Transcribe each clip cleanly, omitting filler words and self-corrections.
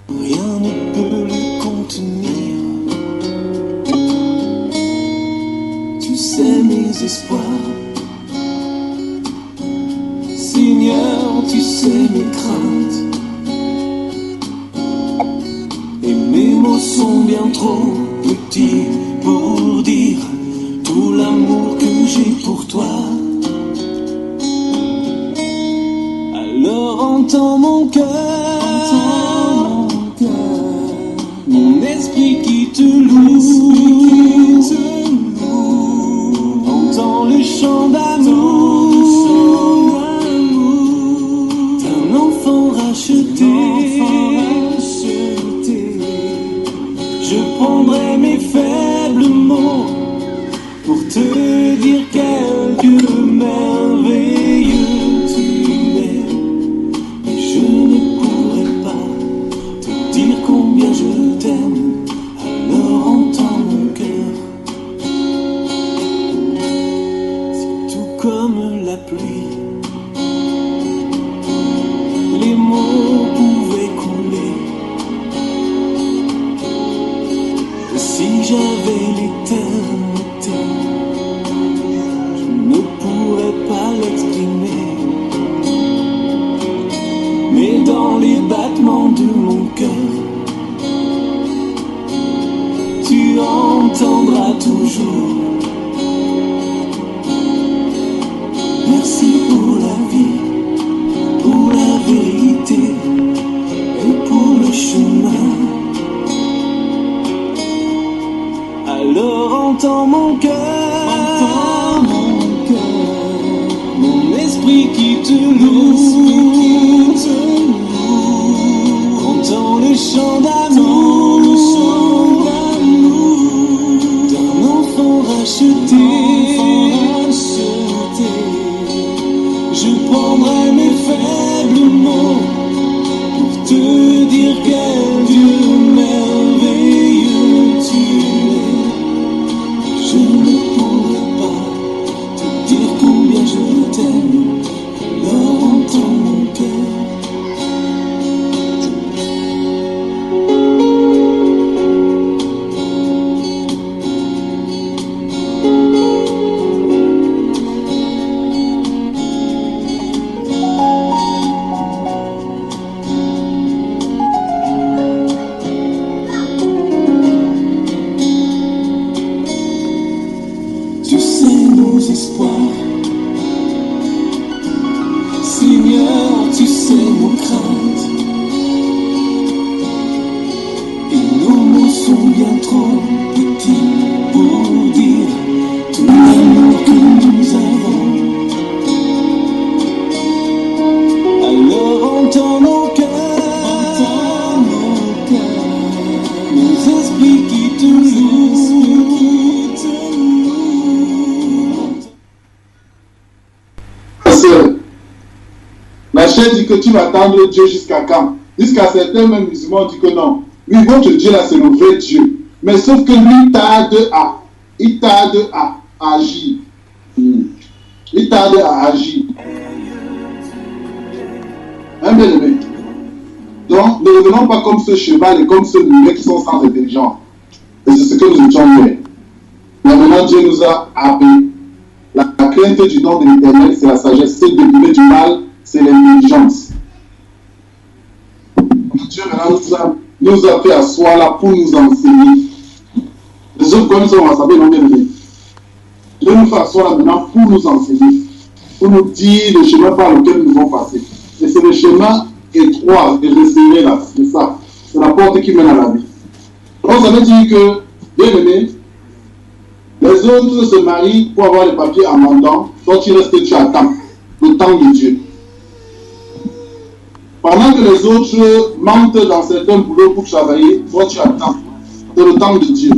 Rien ne peut le contenir. Tu sais mes espoirs, Seigneur, tu sais mes craintes. Et mes mots sont bien trop petits pour dire tout l'amour que j'ai pour toi. Alors entends mon cœur, mon esprit qui te loue, entends le chant d'amour d'un enfant racheté. Je prendrai mes faibles mots pour te dire quelque merveilleux tu es. Mais je ne pourrai pas te dire combien je t'aime. Alors entends mon cœur. C'est tout comme la pluie, les mots pouvaient couler. Et si j'avais l'éternité, je ne pourrais pas l'exprimer. Mais dans les battements de mon cœur, tu entendras toujours. Merci pour la vie, pour la vérité et pour le chemin. Alors entends mon cœur, mon esprit qui te loue, entends le chant d'amour d'un enfant racheté. Je prendrai mes faibles mots pour te dire quel Dieu merveilleux tu es. Je ne pourrai pas te dire combien je t'aime. Alors entends mon cœur. Tu sais nos espoirs, Seigneur, tu sais nos craintes. Et nos mots sont bien trop petits pour dire tout l'amour que nous avons. Alors entends nos cœurs, nos esprits qui te louent. La chaîne dit que tu vas attendre Dieu jusqu'à quand? Jusqu'à certains même musulmans disent que non. Oui, votre Dieu là, c'est le vrai Dieu. Mais sauf que lui il tarde à agir. Il tarde à agir. Hein, bien aimé? Donc, ne revenons pas comme ce cheval et comme ce mulet qui sont sans intelligence. Et c'est ce que nous étions hier. Mais maintenant, Dieu nous a appris. La crainte du nom de l'Éternel, c'est la sagesse. C'est de dégoûter du mal, c'est l'intelligence. Dieu maintenant nous a fait asseoir là pour nous enseigner. Les autres comme ça, on va savoir non bien aimé. Dieu nous fait asseoir là maintenant pour nous enseigner, pour nous dire le chemin par lequel nous devons passer. Et c'est le chemin étroit et resserré là, c'est ça. C'est la porte qui mène à la vie. Donc ça veut dire que, bien aimé, Les autres se marient pour avoir les papiers en mandant. Toi, tu restes, tu attends le temps de Dieu. Pendant que les autres mentent dans certains boulots pour travailler, toi, tu attends. C'est le temps de Dieu.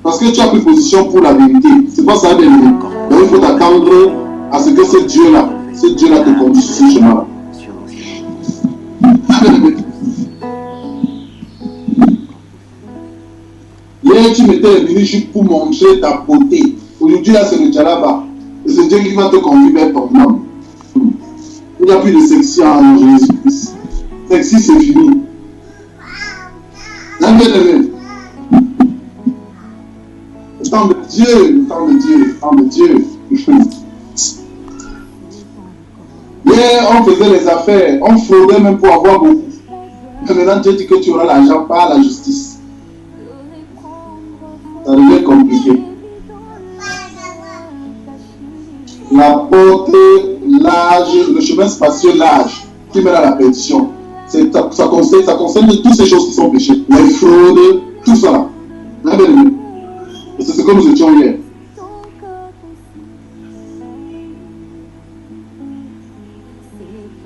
Parce que tu as pris position pour la vérité. C'est pas ça, bien. Donc, il faut t'attendre à ce que ce Dieu-là te conduise sur ce chemin-là. Hier, tu m'étais venu juste pour montrer ta beauté. Aujourd'hui, là, c'est le Djalaba. Et c'est Dieu qui va te conduire vers ton âme. Il n'y a plus de sexy en Jésus-Christ. Sexy, c'est fini. Bien aimé. Le temps de Dieu, le temps de Dieu, le temps de Dieu. Hier, on faisait les affaires, on fraudait même pour avoir beaucoup. Mais maintenant, Dieu dit que tu auras l'argent par la justice. Ça devient compliqué. La porte, l'âge, le chemin spacieux, l'âge, qui mène à la perdition. Ça concerne toutes ces choses qui sont péchées. Les fraudes, tout ça là. Et c'est ce que nous étions hier.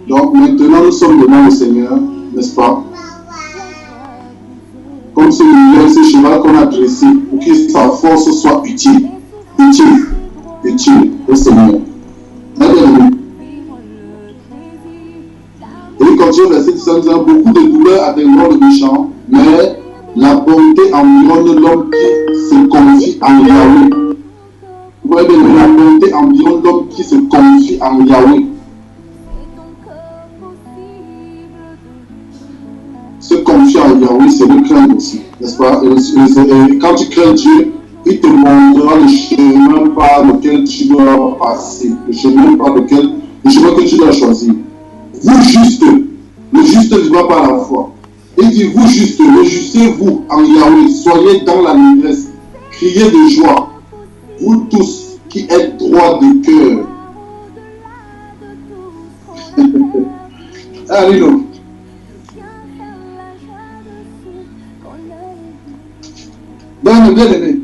Donc maintenant nous sommes devant le Seigneur, n'est-ce pas? Comme ce cheval qu'on a dressé pour que sa force soit utile au Seigneur. Et il continue verset 10 en disant, beaucoup de douleurs atteindront le méchant, mais la bonté environne l'homme qui se confie en Yahweh. Vous voyez bien, la bonté environne l'homme qui se confie en Yahweh. Se confier en Yahweh, c'est le craindre aussi, n'est-ce pas? Et quand tu crains Dieu, il te montrera le chemin par lequel tu dois passer, le chemin que tu dois choisir. Vous juste, le juste vivra par la foi. Il dit, vous juste, rejustez-vous en Yahweh, soyez dans la l'allégresse, criez de joie, vous tous qui êtes droits de cœur. Alléluia. Bien aimé,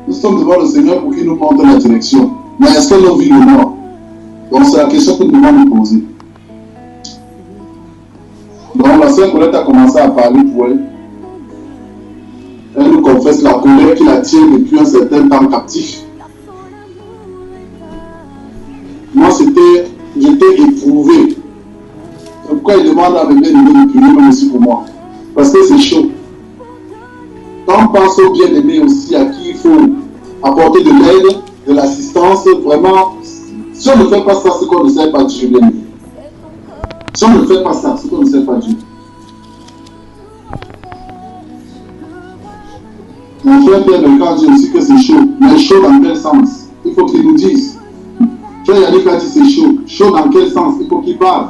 nous sommes devant le Seigneur pour qu'il nous montre la direction. Mais est-ce que nos vies le mort? Donc c'est la question que nous devons nous poser. Donc la sœur Colette a commencé à parler pour elle. Elle nous confesse la colère qui la tient depuis un certain temps captif. Moi j'étais éprouvé. C'est pourquoi il demande à mes bien-aimés de prier même aussi pour moi. Parce que c'est chaud. Quand on pense aux bien-aimés aussi à qui il faut apporter de l'aide, de l'assistance, vraiment, si on ne fait pas ça, c'est qu'on ne sert pas Dieu, bien-aimé. Si on ne fait pas ça, c'est qu'on ne sert pas Dieu. Mon frère Pierre Belcan dit aussi que c'est chaud. Mais chaud dans quel sens? Il faut qu'il nous dise. Frère Yannick a dit c'est chaud. Chaud dans quel sens? Il faut qu'il parle.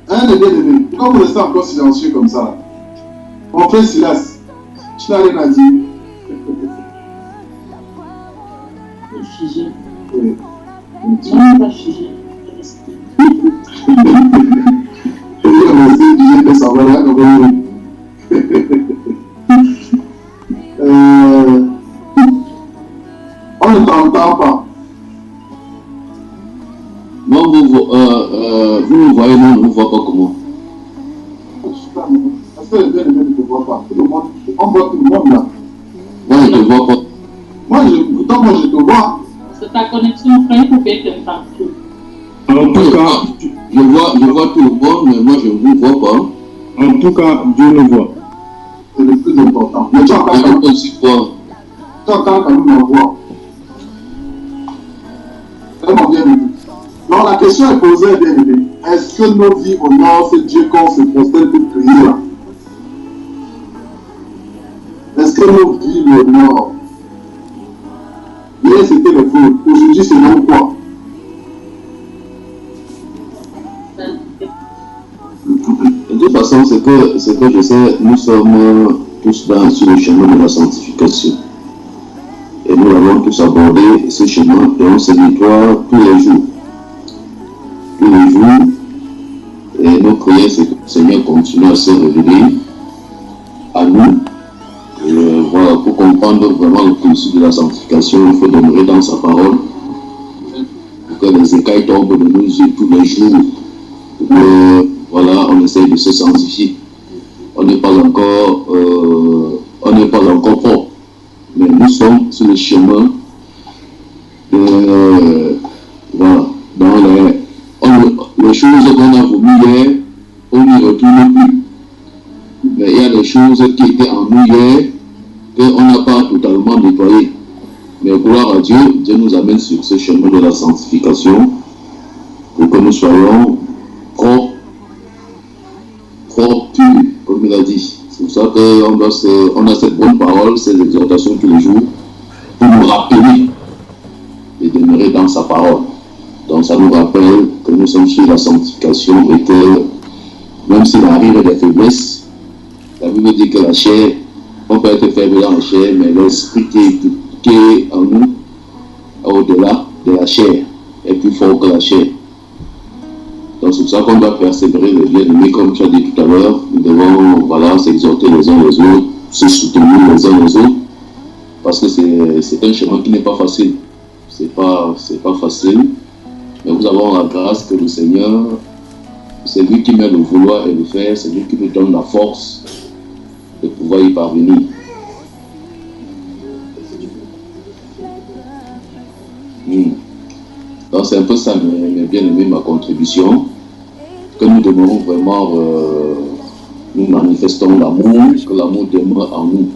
Hein, les bien-aimés, pourquoi vous restez encore silencieux comme ça? On fait Silas. Tu n'as rien à dire. Figé. Oui. Tu n'es pas figé. Je vais rester figé de savoir là comment on ne t'entend pas. Non, vous nous voyez, nous ne vous voyons pas comment. Parce que les bien-aimés ne te voient pas. On voit tout le monde là. Moi, je ne te vois pas. Pourtant, moi, je te vois. C'est ta connexion, frère, pour payer tes factures. En tout cas, je vois tout le monde, mais moi, je ne vous vois pas. En tout cas, Dieu nous voit. C'est le plus important. Mais tu entends quand même. Tu entends quand même ma voix. Vraiment bien aimé. Donc la question est posée, bien aimé. Est-ce que nos vies honorent ce Dieu qu'on se prosterne pour prier là? Est-ce que nos vies l'honorent? Hier c'était le feu. Aujourd'hui c'est donc quoi? De toute façon, ce que je sais, nous sommes tous sur le chemin de la sanctification. Et nous avons tous abordé ce chemin et on se nettoie tous les jours. Tous les jours. Et nos prières, c'est que le Seigneur continue à se révéler à nous pour comprendre vraiment le processus de la sanctification, il faut demeurer dans sa parole, pour que les écailles tombent de nos yeux tous les jours, pour que, voilà, on essaye de se sanctifier. On n'est pas encore propre, mais nous sommes sur le chemin de, voilà, dans les choses qu'on a vomi hier, on n'y retourne plus. Mais il y a des choses qui étaient en nous hier qu'on n'a pas totalement nettoyées. Mais gloire à Dieu, Dieu nous amène sur ce chemin de la sanctification pour que nous soyons propres, purs, comme il a dit. C'est pour ça qu'on a cette bonne parole, ces exhortations tous les jours, pour nous rappeler et demeurer dans sa parole. Donc ça nous rappelle que nous sommes sur la sanctification et que même s'il arrive des faiblesses, la Bible dit que la chair, on peut être faible dans la chair, mais l'esprit qui est en nous, au-delà de la chair, est plus fort que la chair. Donc c'est pour ça qu'on doit persévérer les bien-aimés, comme tu as dit tout à l'heure. Nous devons, voilà, s'exhorter les uns les autres, se soutenir les uns les autres, parce que c'est un chemin qui n'est pas facile. C'est pas facile, mais nous avons la grâce que le Seigneur, c'est lui qui met le vouloir et le faire, c'est lui qui nous donne la force de pouvoir y parvenir. Donc c'est un peu ça, mais bien aimé, ma contribution, que nous demeurons vraiment, nous manifestons l'amour, que l'amour demeure en nous.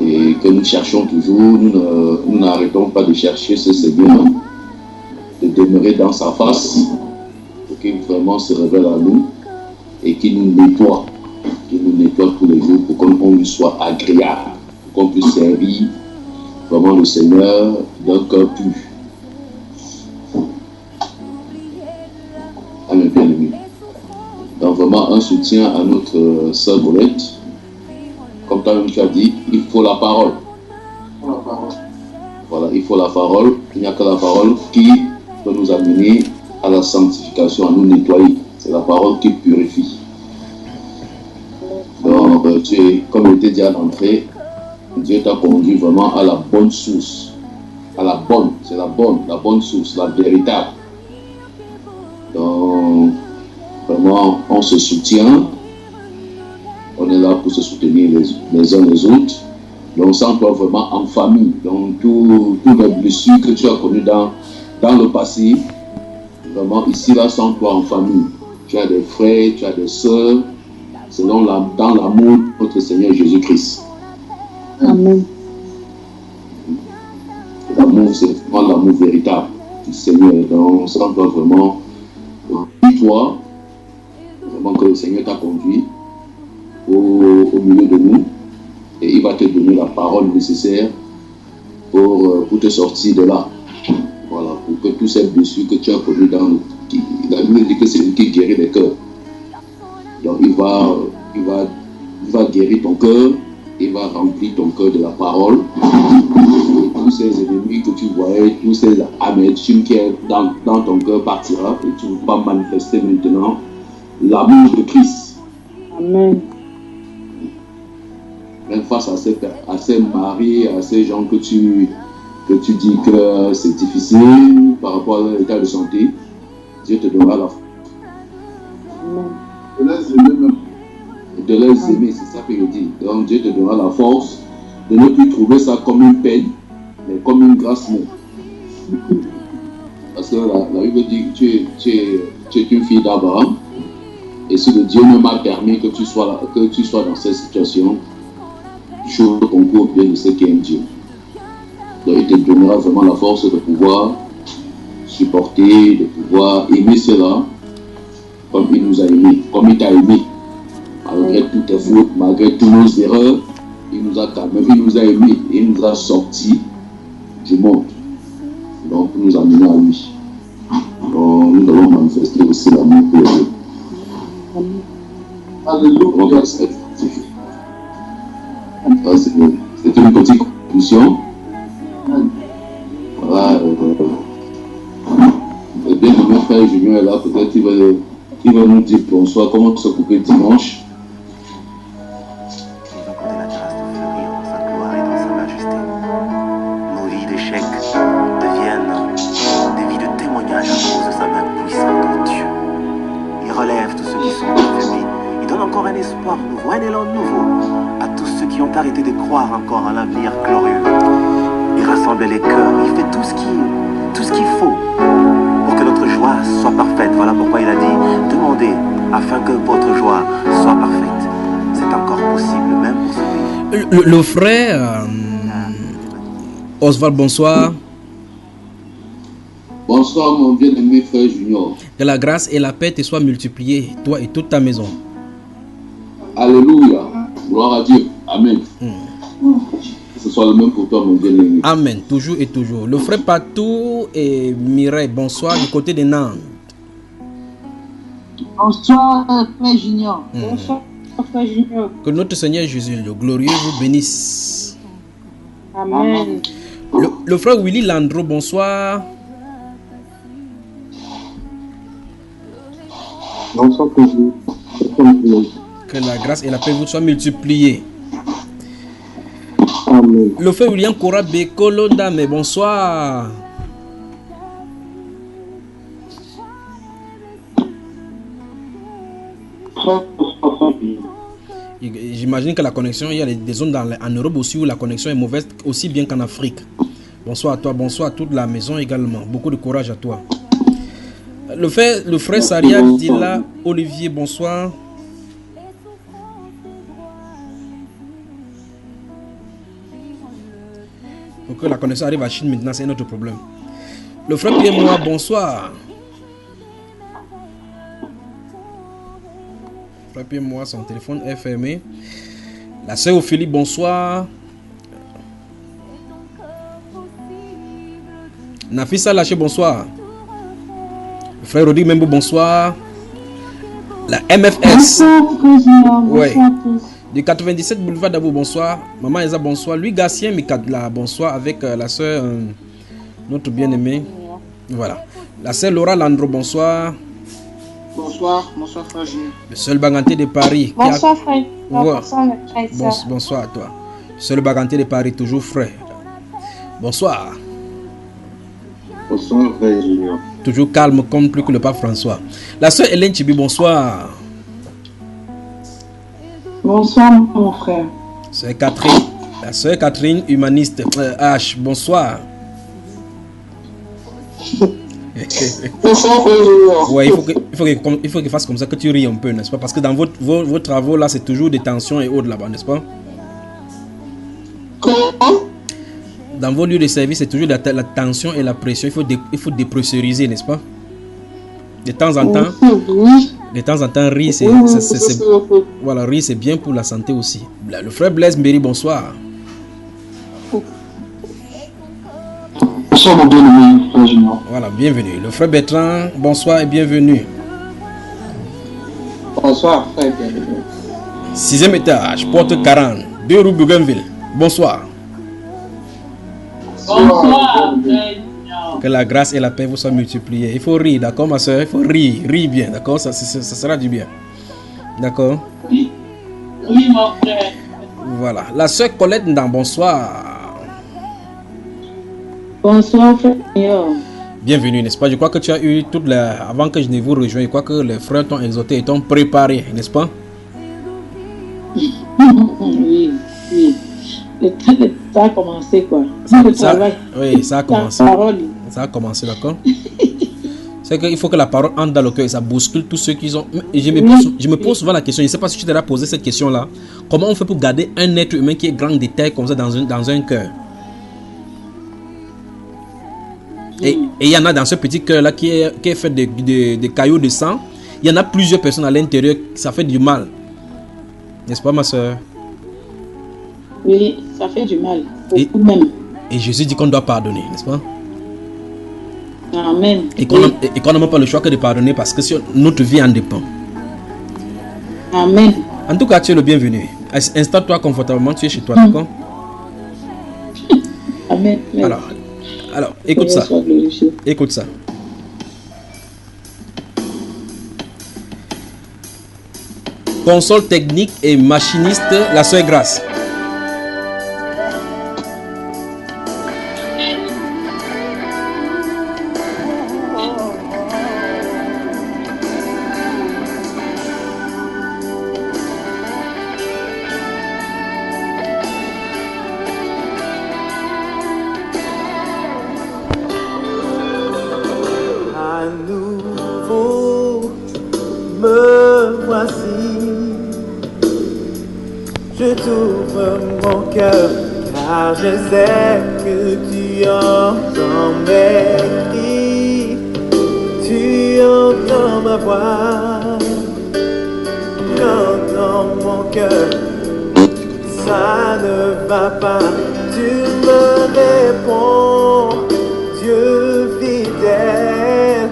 Et que nous cherchons toujours, nous n'arrêtons pas de chercher ce Seigneur, de demeurer dans sa face, pour qu'il vraiment se révèle à nous et qu'il nous nettoie tous les jours pour qu'on lui soit agréable, pour qu'on puisse servir vraiment le Seigneur d'un cœur pur. Amen, bien aimé. Donc vraiment un soutien à notre sœur Bolette. Comme toi-même tu as dit, il faut la parole. Voilà, il faut la parole. Il n'y a que la parole qui peut nous amener à la sanctification, à nous nettoyer. C'est la parole qui purifie. Donc, comme il était dit à l'entrée, Dieu t'a conduit vraiment à la bonne source. À la bonne, c'est la bonne source, la véritable. Donc, vraiment, on se soutient. On est là pour se soutenir les uns les autres. Donc, sens-toi vraiment en famille. Donc, toutes les blessures que tu as connues dans le passé, vraiment, ici, là, sens-toi en famille. Tu as des frères, tu as des sœurs, selon dans l'amour de notre Seigneur Jésus-Christ. Amen. L'amour, c'est vraiment l'amour véritable du Seigneur. Donc, sens-toi vraiment, toi, vraiment que le Seigneur t'a conduit au milieu de nous et il va te donner la parole nécessaire pour te sortir de là. Voilà, pour que tous ces blessures que tu as connues la Bible dit que c'est lui qui guérit les cœurs. Donc il va guérir ton cœur, il va remplir ton cœur de la parole. Et tous ces ennemis que tu voyais, tous ces amertumes qui est dans ton cœur partira et tu vas manifester maintenant l'amour de Christ. Amen. Même face à ces maris, à ces gens que tu dis que c'est difficile par rapport à l'état de santé, Dieu te donnera la force. De les aimer, c'est ça que je dis. Donc Dieu te donnera la force de ne plus trouver ça comme une peine, mais comme une grâce même. Parce que la Bible dit que tu es une fille d'Abraham, et si le Dieu ne m'a permis que tu sois dans cette situation, je concours bien de ce qu'est un Dieu. Donc il te donnera vraiment la force de pouvoir supporter, de pouvoir aimer cela comme il nous a aimés, comme il t'a aimé. Malgré toutes tes fautes, malgré toutes nos erreurs, il nous a calmés, il nous a aimés, il nous a sortis du monde. Donc pour nous amener à lui. Donc nous devons manifester aussi l'amour pour eux. Alléluia. C'est une petite conclusion. Voilà. Et bien, mon frère Julien est là, peut-être il va nous dire bonsoir, comment se couper dimanche. arrêté de croire encore à l'avenir glorieux. Il rassemble les cœurs, il fait tout ce qu'il faut pour que notre joie soit parfaite. Voilà pourquoi il a dit, demandez afin que votre joie soit parfaite. C'est encore possible, même pour celui. Le frère Oswald, bonsoir. Bonsoir mon bien-aimé frère Junior. Que la grâce et la paix te soient multipliées, toi et toute ta maison. Alléluia. Gloire à Dieu. Amen. Que ce soit le même pour toi mon bien-aimé. Amen. Toujours et toujours. Le frère Patou et Mireille, bonsoir du côté de Nantes. Bonsoir, frère Junior. Bonsoir, frère Junior. Que notre Seigneur Jésus, le glorieux, vous bénisse. Amen. Le frère Willy Landreau, bonsoir. Bonsoir, président. Que la grâce et la paix vous soient multipliées. Amen. Le frère William Kora Bekolo Dame, bonsoir. J'imagine que la connexion, il y a des zones en Europe aussi où la connexion est mauvaise, aussi bien qu'en Afrique. Bonsoir à toi, bonsoir à toute la maison également. Beaucoup de courage à toi. Le frère Saria Dila Olivier, bonsoir. Donc la connexion arrive à Chine maintenant, c'est un autre problème. Le frère Pierre Moua, bonsoir. Le frère Pierre Moua, son téléphone est fermé. La sœur Ophélie, bonsoir. Nafisa Laché, bonsoir. Le frère Rodrigue Membo, bonsoir. La MFS. Ouais. Du 97 boulevard d'Abou, bonsoir. Maman Eza, bonsoir. Louis Gatien Mikadla, bonsoir. Avec la soeur, notre bien-aimée. Voilà. La sœur Laura Landro, bonsoir. Bonsoir, bonsoir frère Junior. Le seul Baganté de Paris. Bonsoir, frère. Ouais. Bonsoir, bonsoir à toi. Le seul Baganté de Paris, toujours frais. Bonsoir. Bonsoir, frère Junior. Toujours calme comme plus que le pape François. La sœur Hélène Chibi, bonsoir. Bonsoir, mon frère. Sœur Catherine, la sœur Catherine, humaniste. H, bonsoir. Bonsoir frère Junior. Ouais, il faut qu'il fasse comme ça, que tu ris un peu, n'est-ce pas? Parce que dans vos travaux là, c'est toujours des tensions et autres là-bas, n'est-ce pas? Comment? Dans vos lieux de service, c'est toujours la tension et la pression. Il faut dépressuriser, n'est-ce pas? De temps en temps, rire, voilà, rire, c'est bien pour la santé aussi. Le frère Blaise Mbéry, bonsoir. Bonsoir mon bien-aimé frère Junior. Voilà, bienvenue. Le frère Bertrand, bonsoir et bienvenue. Bonsoir frère bien-aimé. 6e étage, porte 40, 2 rue Bougainville. Bonsoir. Bonsoir. Que la grâce et la paix vous soient multipliées. Il faut rire, d'accord ma soeur? Il faut rire bien, d'accord? Ça sera du bien. D'accord? Oui, mon frère. Voilà. La soeur Colette Ndan, bonsoir. Bonsoir, frère. Bienvenue, n'est-ce pas? Je crois que tu as eu toute la... Avant que je ne vous rejoigne, je crois que les frères t'ont exhorté et t'ont préparé, n'est-ce pas? Oui. Ça a commencé quoi. Oui, ça a commencé. Ça a commencé, d'accord? C'est qu'il faut que la parole entre dans le cœur et ça bouscule tous ceux qui ont... Je me pose souvent la question, je ne sais pas si tu t'as posé cette question-là. Comment on fait pour garder un être humain qui est grand de taille comme ça dans un cœur? Et il y en a dans ce petit cœur-là qui est fait de cailloux de sang. Il y en a plusieurs personnes à l'intérieur, ça fait du mal. N'est-ce pas, ma soeur? Oui, ça fait du mal. Beaucoup même. Et Jésus dit qu'on doit pardonner, n'est-ce pas? Amen. Et qu'on n'a même pas le choix que de pardonner parce que notre vie en dépend. Amen. En tout cas, tu es le bienvenu. Installe-toi confortablement, tu es chez toi, d'accord? Amen. Alors, écoute ça. Écoute ça. Console technique et machiniste, la sœur Grâce. cœur, car je sais que tu entends mes cris, tu entends ma voix. Quand dans mon cœur ça ne va pas, tu me réponds, Dieu fidèle.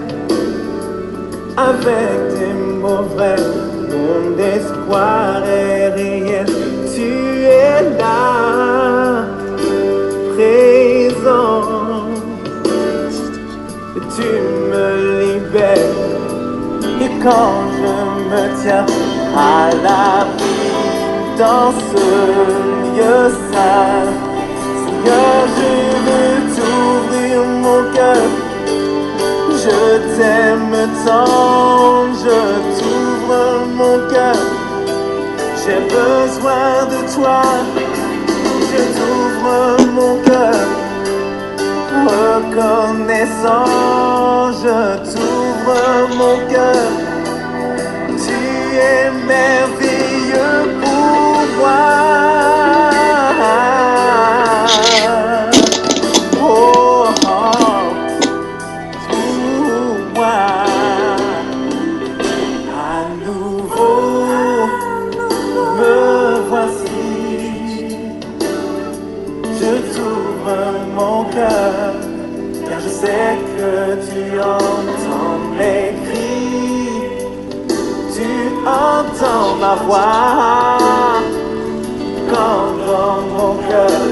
Avec tes mots vrais, mon espoir est réel. Tu es là, présent. Tu me libères. Et quand je me tiens à l'abri dans ce lieu saint, Seigneur, je veux t'ouvrir mon cœur. Je t'aime tant, je t'ouvre mon cœur. J'ai besoin de toi, je t'ouvre mon cœur. Reconnaissant, je t'ouvre mon cœur. Tu es merveilleux pour moi. Oh, oh. Car je sais que tu entends mes cris, tu entends ma voix. Quand dans mon cœur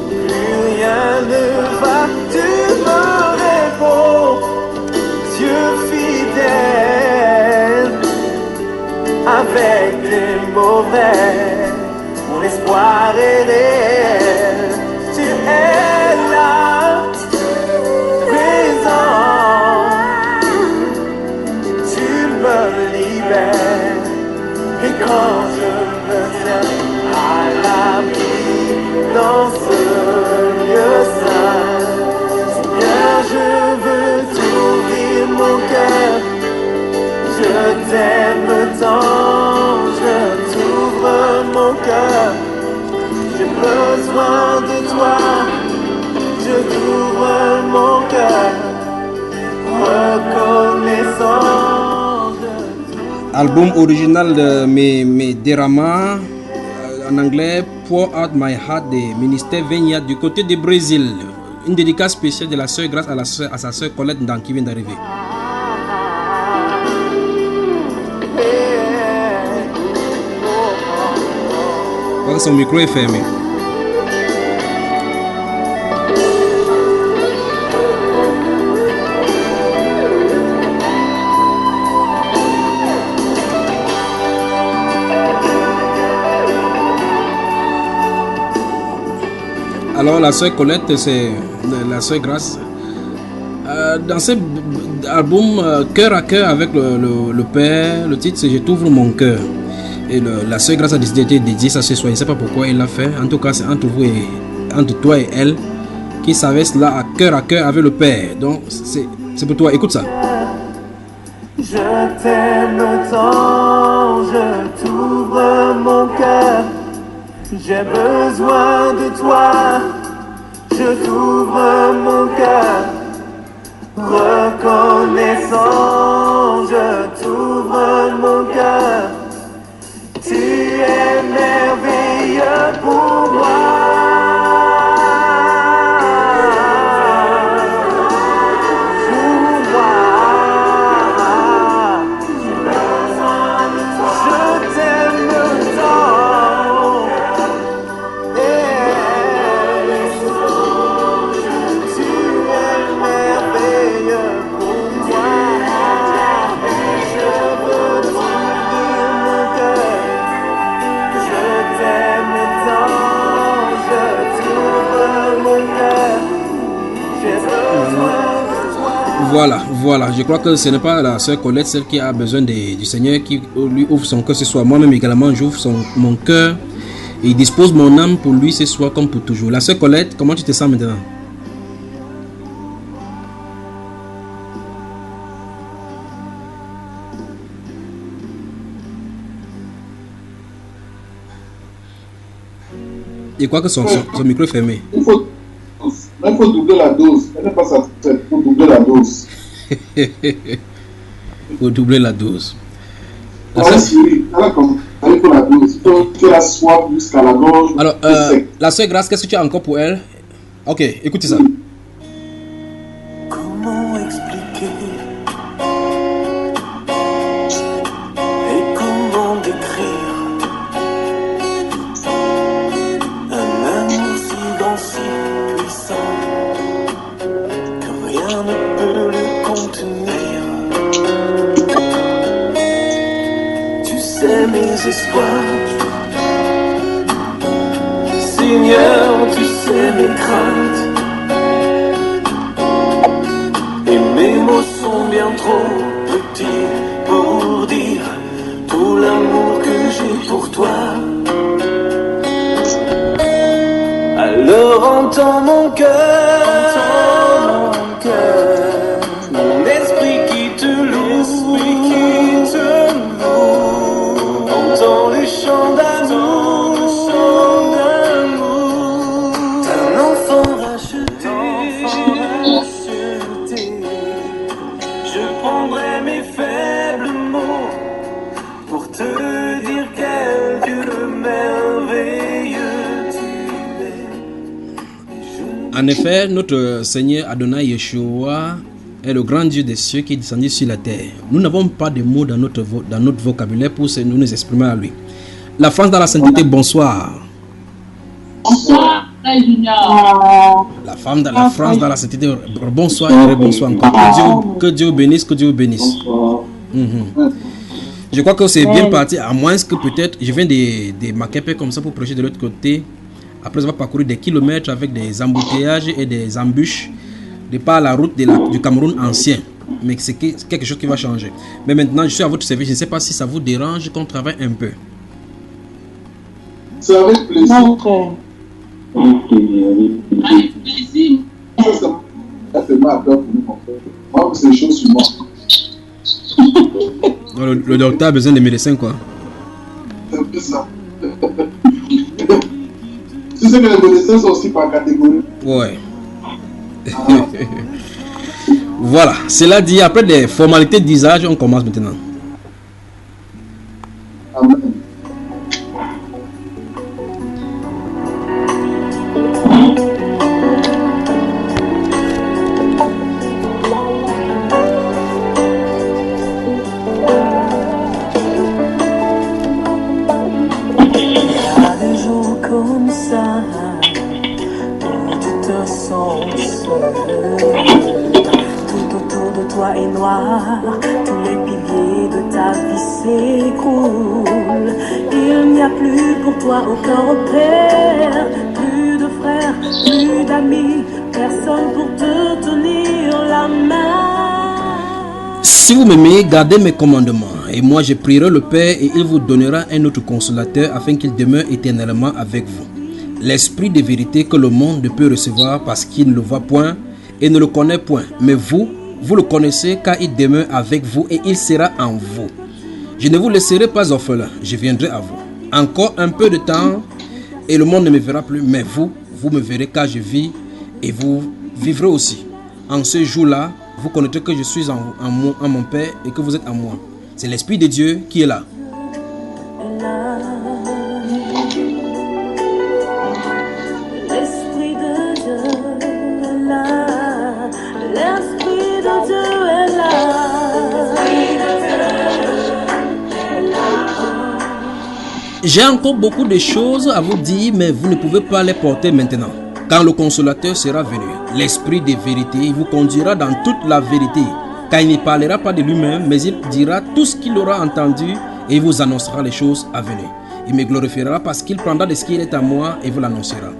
plus rien ne va, tu me réponds, Dieu fidèle. Avec les mauvais, mon espoir est réel. Tu es là, présent. Tu me libères. Et quand je me tiens à l'abri dans ce lieu saint, Seigneur, je veux t'ouvrir mon cœur. Je t'aime tant, je t'ouvre mon cœur. J'ai besoin de toi, je t'ouvre mon cœur. Reconnaissant. Album original de mes Derama en anglais, Pour Out My Heart des ministères Vigna du côté du Brésil. Une dédicace spéciale de la sœur grâce à sa sœur Colette qui vient d'arriver. Son micro est fermé. Alors la sœur Colette, c'est la sœur Grâce. Dans cet album Cœur à cœur avec le Père, le titre c'est Je t'ouvre mon cœur. Et la sœur Grâce a décidé de dédier ça ce soir. Je ne sais pas pourquoi elle l'a fait. En tout cas, c'est entre vous et entre toi et elle qui savait cela à cœur avec le Père. Donc, c'est pour toi. Écoute ça. Je t'aime tant, je t'ouvre mon cœur. J'ai besoin de toi. Je t'ouvre mon cœur. Reconnaissant, je t'ouvre mon cœur. Tu es merveilleux pour moi. Pour moi. Je t'aime tant. Tu es merveilleux pour moi. Je veux t'ouvrir mon cœur. Voilà, je crois que ce n'est pas la sœur Colette celle qui a besoin du Seigneur qui lui ouvre son cœur ce soir. Moi-même également, j'ouvre mon cœur et il dispose mon âme pour lui ce soir comme pour toujours. La sœur Colette, comment tu te sens maintenant? Je crois que son micro est fermé. Il faut doubler la dose. Elle n'est pas satisfaite. Il faut doubler la dose. Il faut doubler la dose. La Syrie, elle a commencé pour la dose. Il faut que la soif jusqu'à la gorge. Alors, la sœur Grâce, qu'est-ce que tu as encore pour elle? Ok, écoutez ça. Comment expliquer et comment décrire un amour si grand, si puissant que rien ne peut le contenir. Tu sais mes espoirs, Seigneur, tu sais mes craintes. Et mes mots sont bien trop petits pour dire tout l'amour que j'ai pour toi. Alors entends mon cœur, mon esprit qui te loue, entends les chants d'amour, d'un enfant racheté. Je prendrai mes faibles mots pour te dire quel Dieu merveilleux tu es. En effet, notre Seigneur Adonai Yeshua est le grand Dieu des cieux qui est descendu sur la terre. Nous n'avons pas de mots dans notre vocabulaire pour nous exprimer à lui. La France dans la sainteté, bonsoir. Bonsoir, Frère Junior. La France dans la sainteté, bonsoir et bonsoir encore. Que Dieu bénisse, que Dieu bénisse. Je crois que c'est bien parti, à moins que peut-être je viens de Makepe comme ça pour prêcher de l'autre côté. Après avoir parcouru des kilomètres avec des embouteillages et des embûches de par la route du Cameroun ancien. Mais c'est quelque chose qui va changer. Mais maintenant, je suis à votre service. Je ne sais pas si ça vous dérange qu'on travaille un peu. C'est avec plaisir. Avec plaisir. Ça fait mal à peur pour nous, mon frère. Moi, c'est des choses sur moi. Le docteur a besoin de médecins, quoi. C'est un peu ça. Tu sais que les médecins sont aussi par catégorie. Ouais. Voilà, cela dit, après des formalités d'usage, on commence maintenant. Amen. Tous les piliers de ta vie s'écroulent. Il n'y a plus pour toi aucun repère, plus de frères, plus d'amis, personne pour te tenir la main. Si vous m'aimez, gardez mes commandements, et moi je prierai le Père, et il vous donnera un autre consolateur, afin qu'il demeure éternellement avec vous. L'esprit de vérité que le monde ne peut recevoir parce qu'il ne le voit point et ne le connaît point, mais vous le connaissez car il demeure avec vous et il sera en vous. Je ne vous laisserai pas orphelin, je viendrai à vous. Encore un peu de temps et le monde ne me verra plus, mais vous me verrez car je vis et vous vivrez aussi. En ce jour-là, vous connaîtrez que je suis en mon Père et que vous êtes en moi. C'est l'Esprit de Dieu qui est là. L'Esprit de Dieu est là. L'Esprit de Dieu est là. J'ai encore beaucoup de choses à vous dire, mais vous ne pouvez pas les porter maintenant. Quand le consolateur sera venu, l'Esprit de vérité, il vous conduira dans toute la vérité. Car il ne parlera pas de lui-même, mais il dira tout ce qu'il aura entendu et il vous annoncera les choses à venir. Il me glorifiera parce qu'il prendra de ce qui est à moi et vous l'annoncera.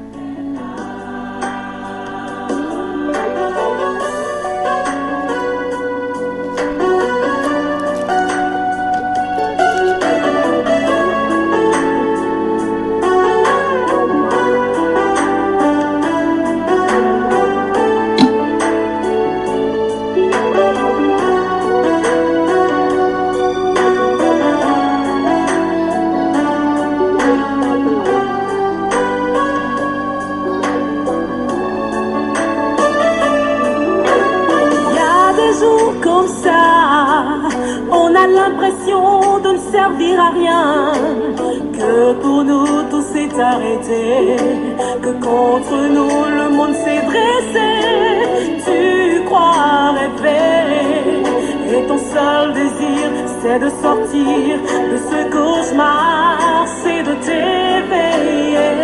l'impression de ne servir à rien, que pour nous tout s'est arrêté, que contre nous le monde s'est dressé. Tu crois rêver, et ton seul désir c'est de sortir de ce cauchemar, c'est de t'éveiller.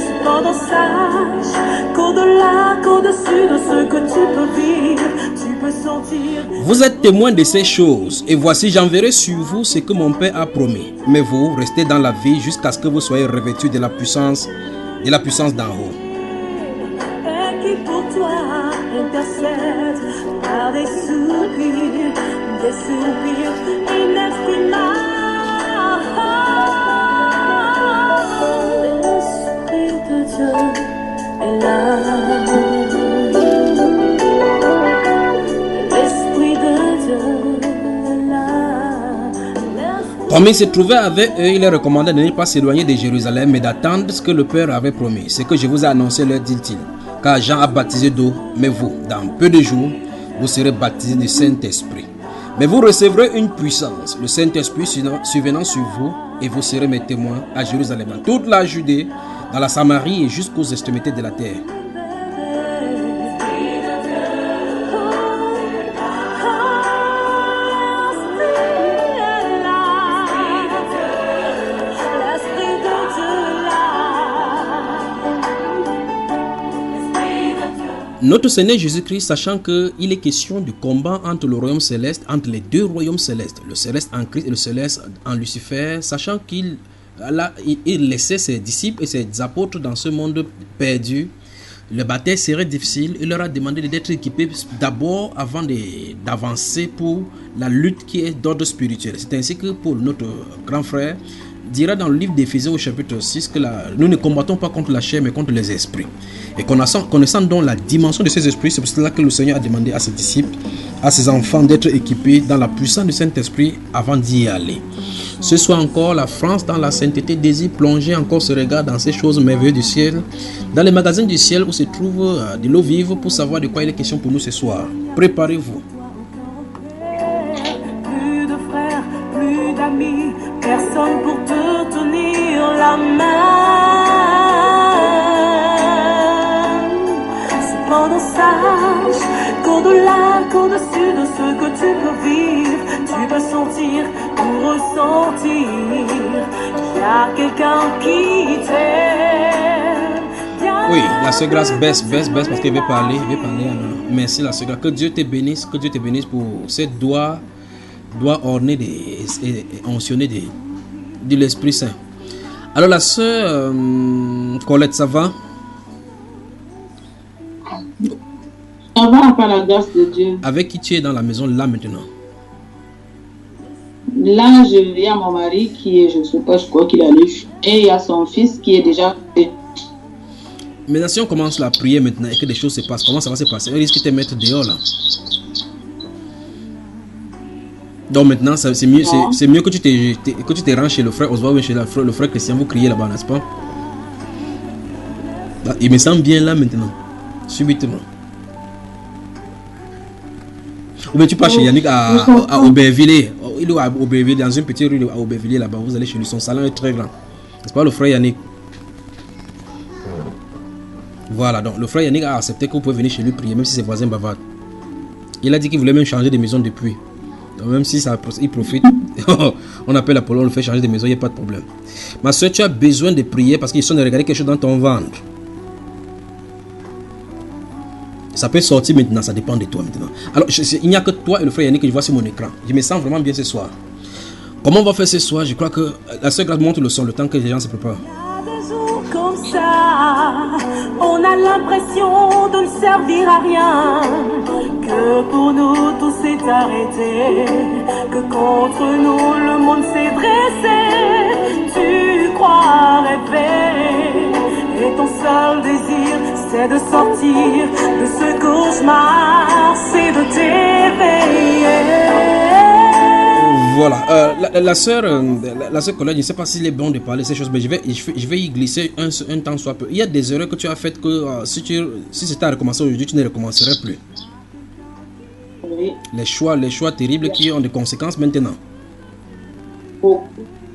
Cependant sache qu'au-delà, qu'au-dessus de ce que tu peux vivre, tu peux sentir. Vous êtes témoin de ces choses, et voici j'enverrai sur vous ce que mon Père a promis. Mais vous, restez dans la vie jusqu'à ce que vous soyez revêtus de la puissance d'en haut. Et qui pour toi intercède par des soupirs inexprimables. L'Esprit de Dieu est là. L'Esprit de Dieu est là. Comme il se trouvait avec eux, il est recommandé de ne pas s'éloigner de Jérusalem, mais d'attendre ce que le Père avait promis. Ce que je vous ai annoncé, leur dit-il. Car Jean a baptisé d'eau, mais vous, dans peu de jours, vous serez baptisés du Saint-Esprit. Mais vous recevrez une puissance, le Saint-Esprit survenant sur vous, et vous serez mes témoins à Jérusalem, dans toute la Judée, dans la Samarie et jusqu'aux extrémités de la terre. Notre Seigneur Jésus-Christ, sachant qu'il est question du combat entre le royaume céleste, entre les deux royaumes célestes, le céleste en Christ et le céleste en Lucifer, sachant qu'il laissait ses disciples et ses apôtres dans ce monde perdu, le baptême serait difficile. Il leur a demandé d'être équipés d'abord avant d'avancer pour la lutte qui est d'ordre spirituel. C'est ainsi que Paul, notre grand frère, dira dans le livre d'Éphésiens au chapitre 6 que nous ne combattons pas contre la chair mais contre les esprits. Et connaissant donc la dimension de ces esprits, c'est pour cela que le Seigneur a demandé à ses disciples, à ses enfants d'être équipés dans la puissance du Saint-Esprit avant d'y aller. Ce soir encore, la France dans la sainteté désire plonger encore ce regard dans ces choses merveilleuses du ciel, dans les magasins du ciel où se trouve de l'eau vive pour savoir de quoi il est question pour nous ce soir. Préparez-vous. Plus de frères, plus d'amis, personne pour te tenir la main. Cependant sache qu'au-delà, qu'au-dessus de ce que tu peux vivre, tu peux sentir ou ressentir qu'il y a quelqu'un qui t'aime. Oui, la sœur Grâce baisse parce qu'elle veut parler. Merci la sœur Grâce. Que Dieu te bénisse pour cette doigt orné et oncionné de l'Esprit Saint. Alors la sœur Colette, ça va? Ça va par la grâce de Dieu. Avec qui tu es dans la maison là maintenant? Là, je vis à mon mari qui est, je crois qu'il a le et il y a son fils qui est déjà fait. Maintenant, si on commence la prière maintenant et que des choses se passent, comment ça va se passer? On risque de te mettre dehors là. Donc maintenant, c'est mieux que tu te rends chez le frère Oswald ou chez le frère Christian, vous criez là-bas, n'est-ce pas? Là, il me sent bien là maintenant, subitement. Ou bien tu pars chez Yannick à Aubervilliers. Il est à Aubervilliers, dans une petite rue à Aubervilliers là-bas, vous allez chez lui, son salon est très grand. N'est-ce pas le frère Yannick? Voilà, donc le frère Yannick a accepté que vous pouvez venir chez lui prier, même si ses voisins bavardent. Il a dit qu'il voulait même changer de maison depuis. Donc même si il profite, on appelle Apollon, on le fait changer de maison, il n'y a pas de problème. Ma soeur, tu as besoin de prier parce qu'ils sont de regarder quelque chose dans ton ventre. Ça peut sortir maintenant, ça dépend de toi maintenant. Alors, il n'y a que toi et le frère Yannick que je vois sur mon écran. Je me sens vraiment bien ce soir. Comment on va faire ce soir? Je crois que la soeur Grâce monte le son, le temps que les gens se préparent. Comme ça, on a l'impression de ne servir à rien, que pour nous tout s'est arrêté, que contre nous le monde s'est dressé. Tu crois rêver, et ton seul désir c'est de sortir de ce cauchemar, c'est de t'éveiller. Voilà, la sœur Colette, je ne sais pas s'il est bon de parler de ces choses, mais je vais y glisser un temps soit peu. Il y a des erreurs que tu as faites que si c'était à recommencer aujourd'hui, tu ne recommencerais plus. Oui. Oui. Les choix terribles qui ont des conséquences maintenant. Beaucoup.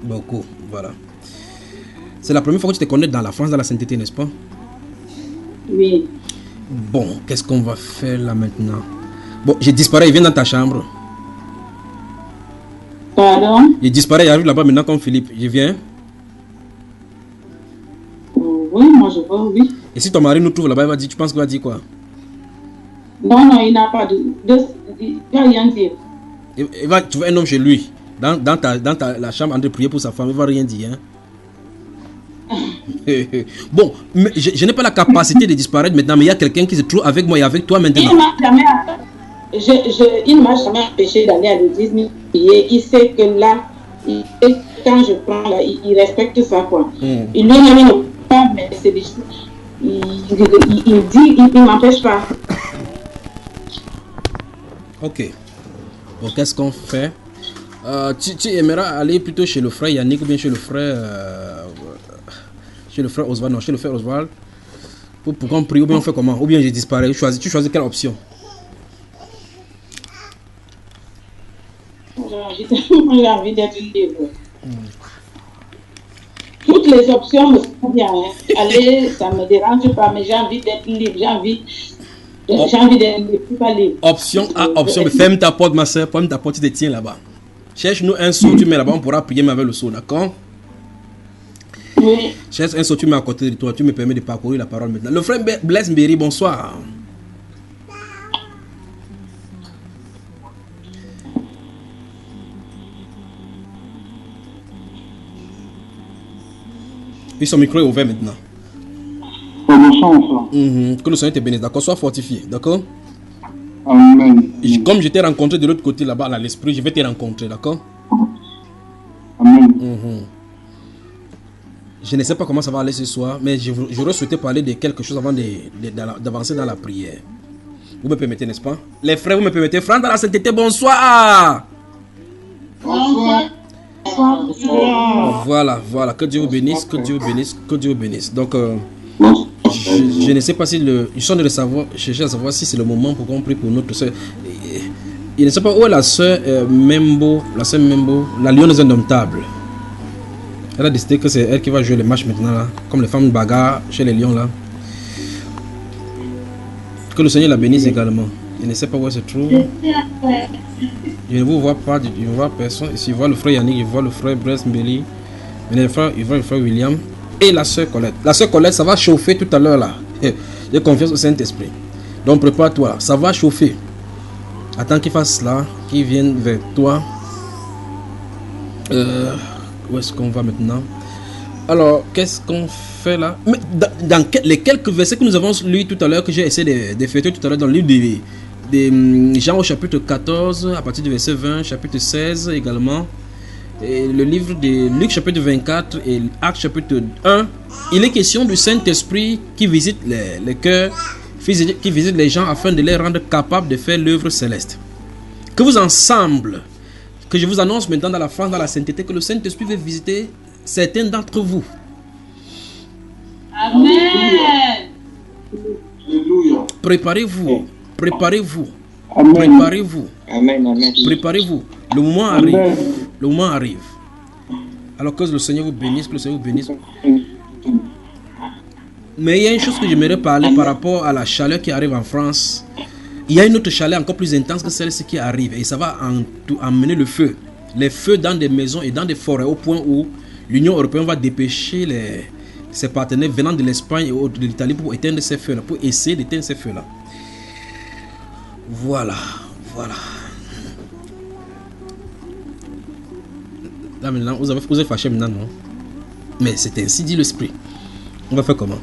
Beaucoup, voilà. C'est la première fois que tu te connais dans la France, dans la sainteté, n'est-ce pas? Oui. Bon, qu'est-ce qu'on va faire là maintenant? Bon, je disparais, il vient dans ta chambre. Pardon? Il disparaît, il arrive là-bas maintenant comme Philippe. Je viens. Oui, moi je vois, oui. Et si ton mari nous trouve là-bas, il va dire, tu penses qu'il va dire quoi? Non, il n'a pas il va rien dire. Il va trouver un homme chez lui, dans la chambre, en train de prier pour sa femme, il va rien dire. Hein? Bon, mais je n'ai pas la capacité de disparaître maintenant, mais il y a quelqu'un qui se trouve avec moi et avec toi maintenant. Il ne m'a jamais empêché d'aller à l'église ni prier. Il sait que là, quand je prends là, il respecte ça quoi. Il lui-même ne pas, mais c'est des choses. Il dit, il ne m'empêche pas. Ok. Bon, qu'est-ce qu'on fait? Tu aimerais aller plutôt chez le frère Yannick ou bien chez le frère Oswald? Non, chez le frère Oswald. Pour qu'on prie, ou bien on fait comment? Ou bien je disparais. Tu choisis quelle option? J'ai envie d'être libre. Toutes les options me sont bien. Hein. Aller, ça ne me dérange pas, mais j'ai envie d'être libre. J'ai envie d'être libre, pas libre. Option A, option B. Ferme ta porte, ma soeur. Ferme ta porte, tu te tiens là-bas. Cherche-nous un seau, tu mets là-bas, on pourra prier mais avec le seau, d'accord? Oui. Cherche un seau, tu mets à côté de toi, tu me permets de parcourir la parole maintenant. Le frère Blaise Mbéry, bonsoir. Puis son micro est ouvert maintenant. Que le Seigneur te bénisse, d'accord? Sois fortifié, d'accord? Amen. Comme je t'ai rencontré de l'autre côté là-bas, à l'esprit, je vais te rencontrer, d'accord? Amen. Je ne sais pas comment ça va aller ce soir, mais j'aurais souhaité parler de quelque chose avant d'avancer dans la prière. Vous me permettez, n'est-ce pas? Les frères, vous me permettez? Frères dans la sainteté, bonsoir! Bonsoir. Voilà, que Dieu vous bénisse, que Dieu vous bénisse, que Dieu vous bénisse. Donc, je ne sais pas si je suis en train de chercher à savoir si c'est le moment pour qu'on prie pour notre soeur. Je ne sais pas où est la soeur Membo, la lionneuse indomptable. Elle a décidé que c'est elle qui va jouer les matchs maintenant là, comme les femmes bagarre chez les lions là. Que le Seigneur la bénisse également. Je ne sais pas où elle se trouve. Je ne vous vois pas, je ne vois personne. Ici, je vois le frère Yannick, je vois le frère Blaise Mbéry, le frère William et la soeur Colette. La soeur Colette, ça va chauffer tout à l'heure là. J'ai confiance au Saint-Esprit. Donc prépare-toi, ça va chauffer. Attends qu'il fasse cela, qu'il vienne vers toi. Où est-ce qu'on va maintenant? Alors, qu'est-ce qu'on fait là? Mais dans les quelques versets que nous avons lus tout à l'heure, que j'ai essayé de fêter tout à l'heure dans le livre de Jean au chapitre 14, à partir du verset 20, chapitre 16 également, et le livre de Luc chapitre 24 et Actes chapitre 1, il est question du Saint-Esprit qui visite les cœurs, qui visite les gens afin de les rendre capables de faire l'œuvre céleste. Que vous ensemble, que je vous annonce maintenant dans la France, dans la sainteté, que le Saint-Esprit veut visiter certains d'entre vous. Amen. Alléluia. Préparez-vous. Préparez-vous. Amen. Préparez-vous. Amen. Amen. Préparez-vous. Le moment arrive. Le moment arrive. Alors que le Seigneur vous bénisse, que le Seigneur vous bénisse. Mais il y a une chose que j'aimerais parler par rapport à la chaleur qui arrive en France. Il y a une autre chaleur encore plus intense que celle-ci qui arrive. Et ça va emmener le feu. Les feux dans des maisons et dans des forêts, au point où l'Union européenne va dépêcher ses partenaires venant de l'Espagne et de l'Italie pour éteindre ces feux-là, pour essayer d'éteindre ces feux-là. Voilà. Là maintenant, vous êtes fâché maintenant, non? Mais c'est ainsi dit l'Esprit. On va faire comment?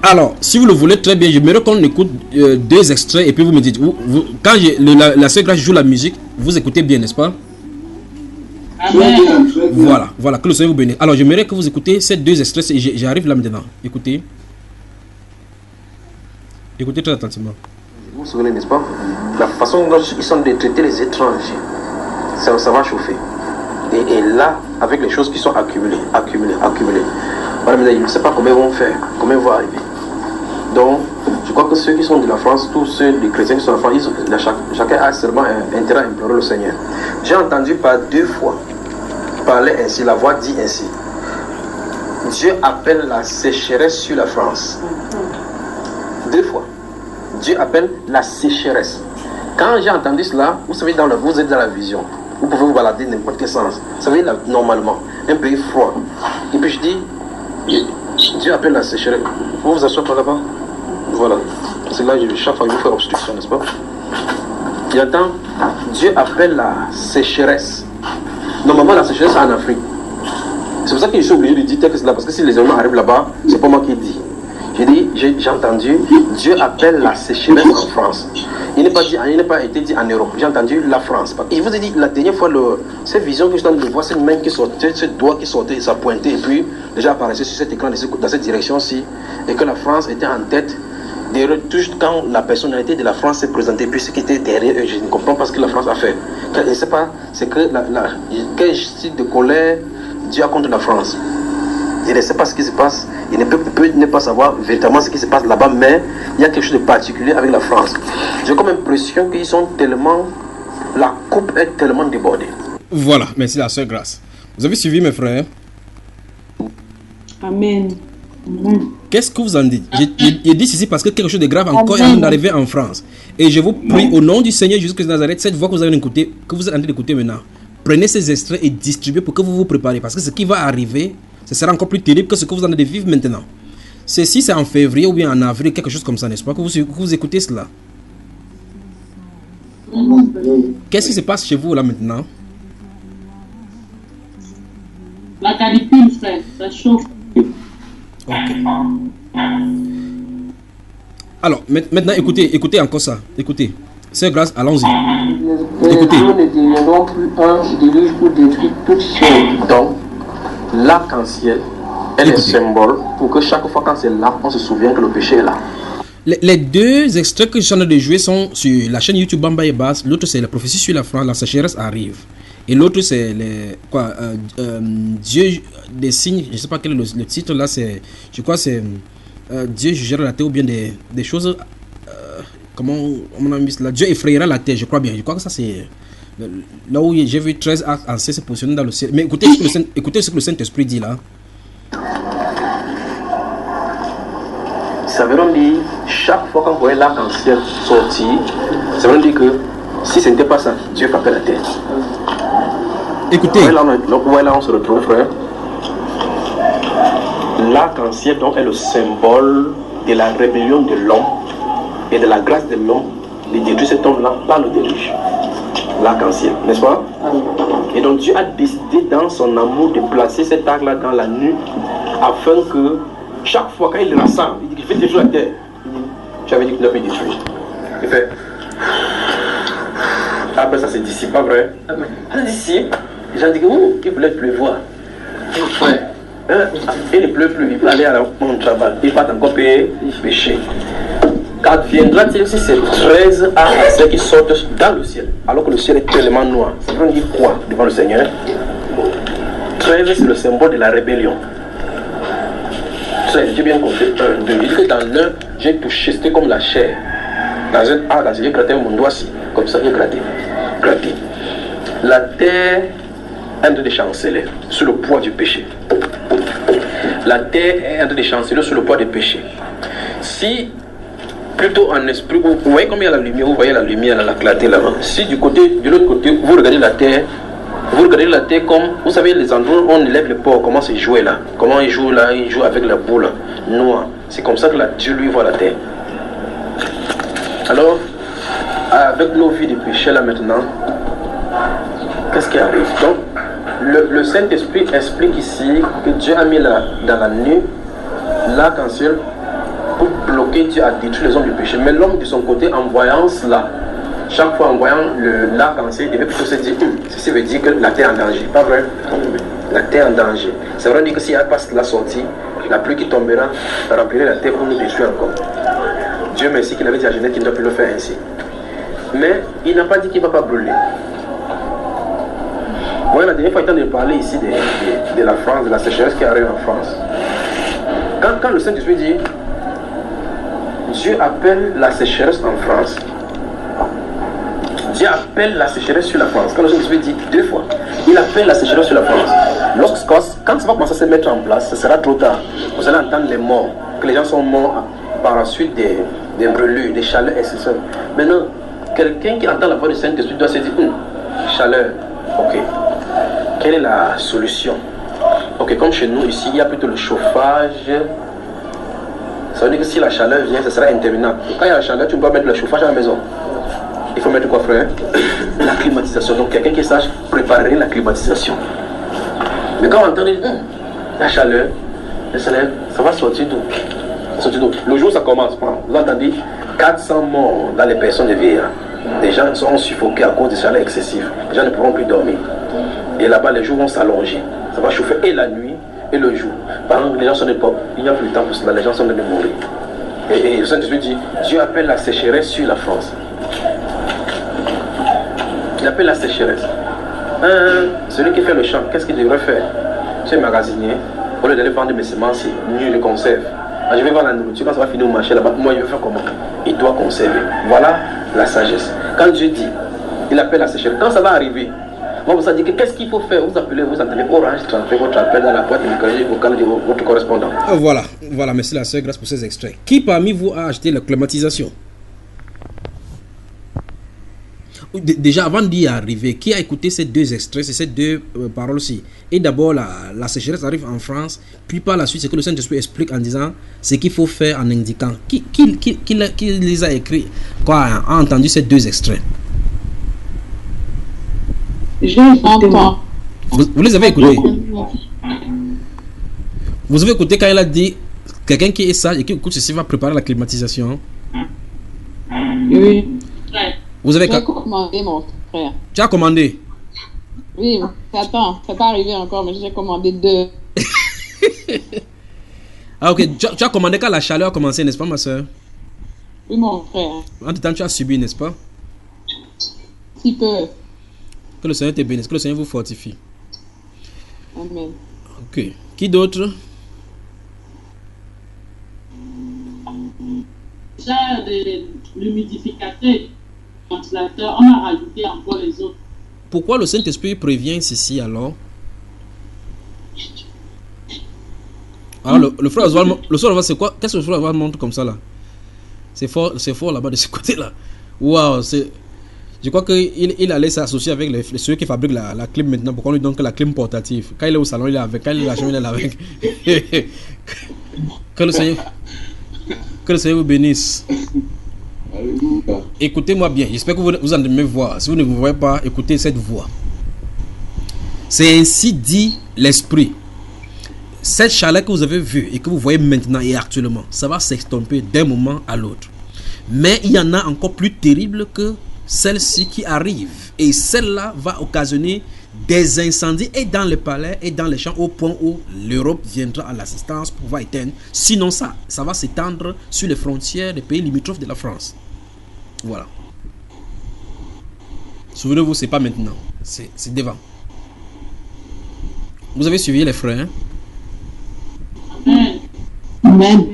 Alors, si vous le voulez très bien, j'aimerais qu'on écoute 2 extraits et puis vous me dites, quand la sœur Grace joue la musique, vous écoutez bien, n'est-ce pas? Amen. Voilà, que le Seigneur vous bénisse. Alors, j'aimerais que vous écoutez ces 2 extraits et j'arrive là maintenant. Écoutez très attentivement. Vous vous souvenez, n'est-ce pas? La façon dont ils sont de traiter les étrangers, ça va chauffer. Et là, avec les choses qui sont accumulées. Voilà, mais je ne sais pas comment ils vont faire, comment ils vont arriver. Donc, je crois que ceux qui sont de la France, tous ceux des chrétiens qui sont de la France, chacun a seulement intérêt à implorer le Seigneur. J'ai entendu par 2 fois parler ainsi, la voix dit ainsi. Dieu appelle la sécheresse sur la France. 2 fois. Dieu appelle la sécheresse. Quand j'ai entendu cela, vous savez, vous êtes dans la vision. Vous pouvez vous balader n'importe quel sens. Vous savez, là, normalement, un pays froid. Et puis je dis, Dieu appelle la sécheresse. Vous vous asseyez là-bas. Voilà. C'est là que chaque fois que vous faites obstruction, n'est-ce pas? J'entends, Dieu appelle la sécheresse. Normalement, la sécheresse, c'est en Afrique. C'est pour ça que je suis obligé de dire tel que c'est là. Parce que si les éléments arrivent là-bas, c'est pas moi qui dis. J'ai entendu, Dieu appelle la sécheresse en France. Il n'est pas été dit en Europe. J'ai entendu la France. Et je vous ai dit, la dernière fois, cette vision que je donne de voir, cette main qui sortait, ce doigt qui sortait, ça pointait, et puis déjà apparaissait sur cet écran, dans cette direction-ci, et que la France était en tête. Quand la personnalité de la France s'est présentée, puis ce qui était derrière eux, je ne comprends pas ce que la France a fait. Je ne sais pas, c'est que quel style de colère Dieu a contre la France. Je ne sais pas ce qui se passe. Il ne peut ne pas savoir véritablement ce qui se passe là-bas, mais il y a quelque chose de particulier avec la France. J'ai comme l'impression qu'ils sont tellement... La coupe est tellement débordée. Voilà, merci la sœur Grâce. Vous avez suivi mes frères? Amen. Qu'est-ce que vous en dites? J'ai dit ceci parce que quelque chose de grave encore est en train d'arriver en France. Et je vous prie au nom du Seigneur Jésus-Christ de Nazareth, cette voix que vous avez écoutée, que vous êtes en train d'écouter maintenant, prenez ces extraits et distribuez pour que vous vous préparez. Parce que ce qui va arriver, ce sera encore plus terrible que ce que vous en avez de vivre maintenant. Ceci, c'est en février ou bien en avril, quelque chose comme ça, n'est-ce pas, que vous écoutez cela? Qu'est-ce qui se passe chez vous là maintenant? La canicule, frère, ça chauffe. Ok. Alors, maintenant, écoutez encore ça. Écoutez. Sœur Grâce, allons-y. Écoutez. Nous ne deviendrons plus un déluge pour détruire toute chose. Donc, l'arc-en-ciel est le symbole pour que chaque fois quand c'est là, on se souvient que le péché est là. Les 2 extraits que je suis en train de jouer sont sur la chaîne YouTube Bamba et Bass. L'autre, c'est la prophétie sur la France, la sécheresse arrive. Et l'autre, c'est Dieu des signes. Je ne sais pas quel est le titre là. Je crois que c'est Dieu jugera la terre ou bien des choses. Comment on a mis cela? Dieu effrayera la terre, je crois bien. Je crois que ça, c'est là où j'ai vu 13 arcs anciens se positionner dans le ciel. Mais écoutez ce que le Saint-Esprit dit là. Ça veut donc dire, chaque fois qu'on voyait l'arc-en-ciel sortir, ça veut dire que si ce n'était pas ça, Dieu frappait la terre. Écoutez. Là, on se retrouve, frère. L'arc-en-ciel donc est le symbole de la rébellion de l'homme et de la grâce de l'homme de détruire cet homme-là par le déluge. L'arc-en-ciel, n'est-ce pas? Et donc Dieu a décidé dans son amour de placer cet arc-là dans la nuit afin que chaque fois quand il le rassemble, il dit qu'il fait détruire la terre. J'avais dit qu'il devait détruire. Il fait. Après ça se dissipe, pas vrai? Ça dissipe. J'ai dit qu'il voulait pleuvoir. Il ne pleut plus, il peut aller à mon travail. Il va encore payer péché. Qu'adviendra-t-il si c'est 13 arcs qui sortent dans le ciel, alors que le ciel est tellement noir? Ça veut dire quoi devant le Seigneur? 13, c'est le symbole de la rébellion. 13, j'ai bien compris. Il dit que dans l'un, j'ai touché, c'était comme la chair. Dans un arc, j'ai gratté mon doigt-ci, comme ça, j'ai gratté. La terre est en train de chanceler sous le poids du péché. La terre est en train de chanceler sous le poids du péché. Si plutôt en esprit, vous voyez comme il y a la lumière, vous voyez la lumière, la clarté là-bas. Si de l'autre côté, vous regardez la terre comme, vous savez, les endroits où on élève le porc, comment c'est joué là, comment il joue là, il joue avec la boule noire. C'est comme ça que Dieu lui voit la terre. Alors, avec nos vies de péché là maintenant, qu'est-ce qui arrive? Donc, le Saint-Esprit explique ici que Dieu a mis dans la nuit l'arc-en-ciel pour bloquer Dieu à détruire les hommes du péché. Mais l'homme de son côté, en voyant cela, chaque fois en voyant l'arc-en-ciel, il devait plutôt se dire, ceci veut dire que la terre est en danger. Pas vrai? La terre en danger. Ça veut dire que s'il n'y a pas la sortie, la pluie qui tombera remplira la terre pour nous détruire encore. Dieu merci qu'il avait dit à Genèse qu'il ne doit plus le faire ainsi. Mais il n'a pas dit qu'il ne va pas brûler. Voilà, la dernière fois, il est en train de parler ici de la France, de la sécheresse qui arrive en France. Quand le Saint-Esprit dit Dieu appelle la sécheresse en France. Dieu appelle la sécheresse sur la France. Quand le Saint-Esprit dit 2 fois, il appelle la sécheresse sur la France. Quand ça va commencer à se mettre en place, ce sera trop tard. Vous allez entendre les morts, que les gens sont morts par la suite des brûlures, des chaleurs, etc. Maintenant, quelqu'un qui entend la voix du Saint-Esprit doit se dire, chaleur, ok. Quelle est la solution? Ok, comme chez nous ici, il y a plutôt le chauffage. Ça veut dire que si la chaleur vient, ce sera interminable. Quand il y a la chaleur, tu ne peux pas mettre le chauffage à la maison. Il faut mettre quoi, frère? La climatisation. Donc quelqu'un qui sache préparer la climatisation. Mais quand on entend la chaleur, le soleil, ça va sortir d'où? Le jour ça commence, vous entendez 400 morts dans les personnes de vieillards. Des gens seront suffoqués à cause de chaleur excessive. Les gens ne pourront plus dormir. Et là-bas, les jours vont s'allonger. Ça va chauffer et la nuit et le jour. Par exemple, les gens sont des pauvres. Il n'y a plus de temps pour cela. Les gens sont de mourir. Et le Saint-Esprit dit, Dieu appelle la sécheresse sur la France. Il appelle la sécheresse. Celui qui fait le champ, qu'est-ce qu'il devrait faire? C'est magasinier. Au lieu d'aller vendre mes semences, mieux les conserve. Je vais vendre la nourriture. Quand ça va finir au marché là-bas, moi je vais faire comment? Il doit conserver. Voilà la sagesse. Quand Dieu dit, il appelle la sécheresse. Quand ça va arriver, moi vous allez dire qu'est-ce qu'il faut faire? Vous appelez, vous entendez Orange, transférez votre appel dans la boîte vocale de votre correspondant. Voilà, merci la sœur, grâce pour ces extraits. Qui parmi vous a acheté la climatisation? Déjà, avant d'y arriver, qui a écouté ces 2 extraits, ces 2 paroles-ci? Et d'abord, la sécheresse arrive en France, puis par la suite, c'est que le Saint-Esprit explique en disant ce qu'il faut faire en indiquant. Qui les a écrits, a entendu ces 2 extraits? J'entends. Vous les avez écoutés? Vous avez écouté quand il a dit quelqu'un qui est sage et qui écoute ceci va préparer la climatisation? Oui. Vous avez commandé, mon frère. Tu as commandé? Oui, attends, c'est pas arrivé encore, mais j'ai commandé 2. Ah ok, tu as commandé quand la chaleur a commencé, n'est-ce pas ma soeur? Oui, mon frère. En tout temps, tu as subi, n'est-ce pas? Si peu. Que le Seigneur te bénisse, que le Seigneur vous fortifie. Amen. Ok. Qui d'autre? Déjà, l'humidificateur, ventilateur, on a rajouté encore les autres. Pourquoi le Saint-Esprit prévient ceci alors? Alors le frère Oswald, c'est quoi? Qu'est-ce que le frère Oswald montre comme ça là? C'est fort là-bas de ce côté-là. Waouh, je crois qu'il allait s'associer avec ceux qui fabriquent la clim maintenant pour qu'on lui donne que la clim portative. Quand il est au salon, il est avec. Quand il est à la chambre, il est avec. Que le Seigneur vous bénisse. Écoutez-moi bien. J'espère que vous allez me voir. Si vous ne me voyez pas, écoutez cette voix. C'est ainsi dit l'Esprit. Cette chaleur que vous avez vue et que vous voyez maintenant et actuellement, ça va s'estomper d'un moment à l'autre. Mais il y en a encore plus terrible que celle-ci qui arrive. Et celle-là va occasionner des incendies et dans les palais et dans les champs au point où l'Europe viendra à l'assistance pour pouvoir éteindre. Sinon ça va s'étendre sur les frontières des pays limitrophes de la France. Voilà. Souvenez-vous, c'est pas maintenant. C'est devant. Vous avez suivi les frères? Amen.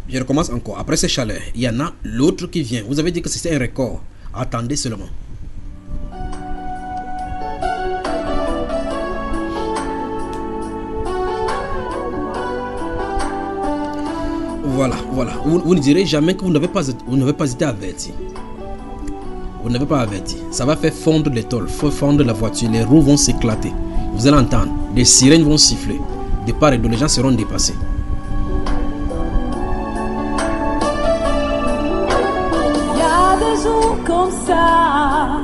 Je recommence encore. Après ces chaleurs, il y en a l'autre qui vient. Vous avez dit que c'était un record. Attendez seulement. Voilà. Vous ne direz jamais que vous n'avez pas été averti. Vous n'avez pas averti. Ça va faire fondre les tôles, fondre la voiture. Les roues vont s'éclater. Vous allez entendre. Les sirènes vont siffler. De part et d'autre, les gens seront dépassés. Il y a des jours comme ça,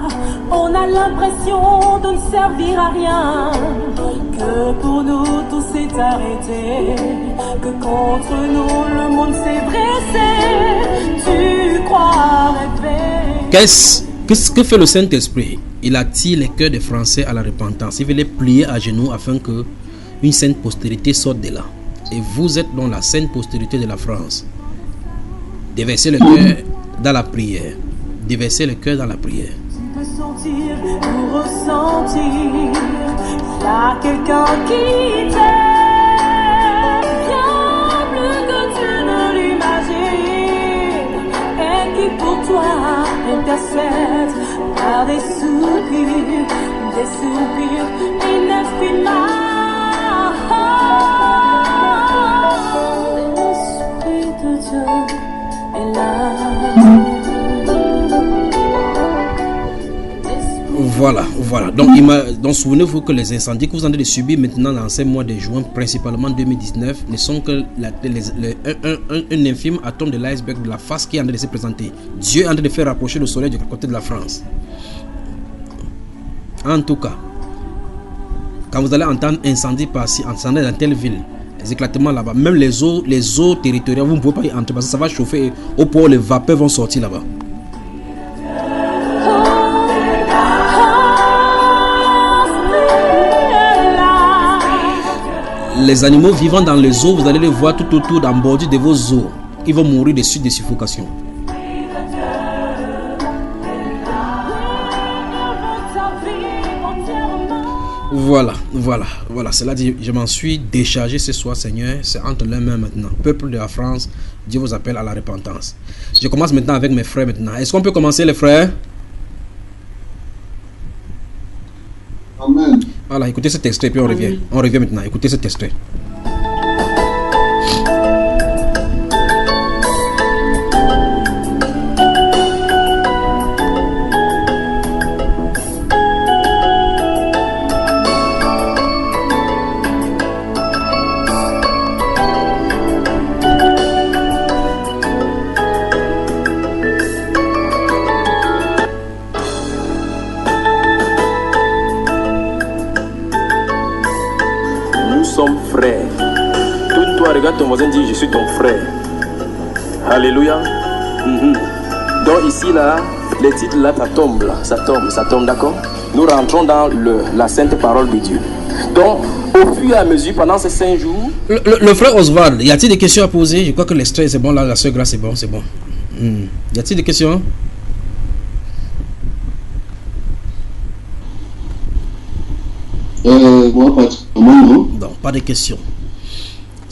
on a l'impression de ne servir à rien, que pour nous tout s'est arrêté, que contre nous le monde s'est dressé. Tu crois rêver. Qu'est-ce que fait le Saint-Esprit? Il attire les cœurs des Français à la repentance. Il veut les plier à genoux afin que une sainte postérité sorte de là. Et vous êtes dans la sainte postérité de la France. Déversez le cœur dans la prière. Déversez le cœur dans la prière. Tu peux sentir ou ressentir, il y a quelqu'un qui t'aime bien plus que tu ne intercède par des soupirs inexprimables. L'Esprit de Dieu est là. Voilà. Donc, souvenez-vous que les incendies que vous en avez subis maintenant dans ces mois de juin, principalement 2019, ne sont que un infime atome de l'iceberg de la face qui est en train de se présenter. Dieu est en train de faire rapprocher le soleil du côté de la France. En tout cas, quand vous allez entendre incendie par-ci, incendie dans telle ville, les éclatements là-bas, même les eaux territoriales, vous ne pouvez pas y entrer parce que ça va chauffer et au point où les vapeurs vont sortir là-bas. Les animaux vivant dans les eaux, vous allez les voir tout autour, en bordure de vos eaux. Ils vont mourir de suite de suffocation. Voilà. Cela dit, je m'en suis déchargé ce soir, Seigneur. C'est entre les mains maintenant. Peuple de la France, Dieu vous appelle à la repentance. Je commence maintenant avec mes frères maintenant. Est-ce qu'on peut commencer, les frères? Amen. Voilà, écoutez cet extrait, puis on revient. On revient maintenant. Écoutez cet extrait. Regarde ton voisin, dit je suis ton frère. Alléluia. Donc ici là, les titres là, ça tombe, d'accord. Nous rentrons dans la sainte parole de Dieu. Donc au fur et à mesure, pendant ces 5 jours. Le frère Oswald, y a-t-il des questions à poser? Je crois que l'extrait c'est bon là, la soeur Grâce c'est bon, Y a-t-il des questions? Moi particulièrement non. Non, pas de questions.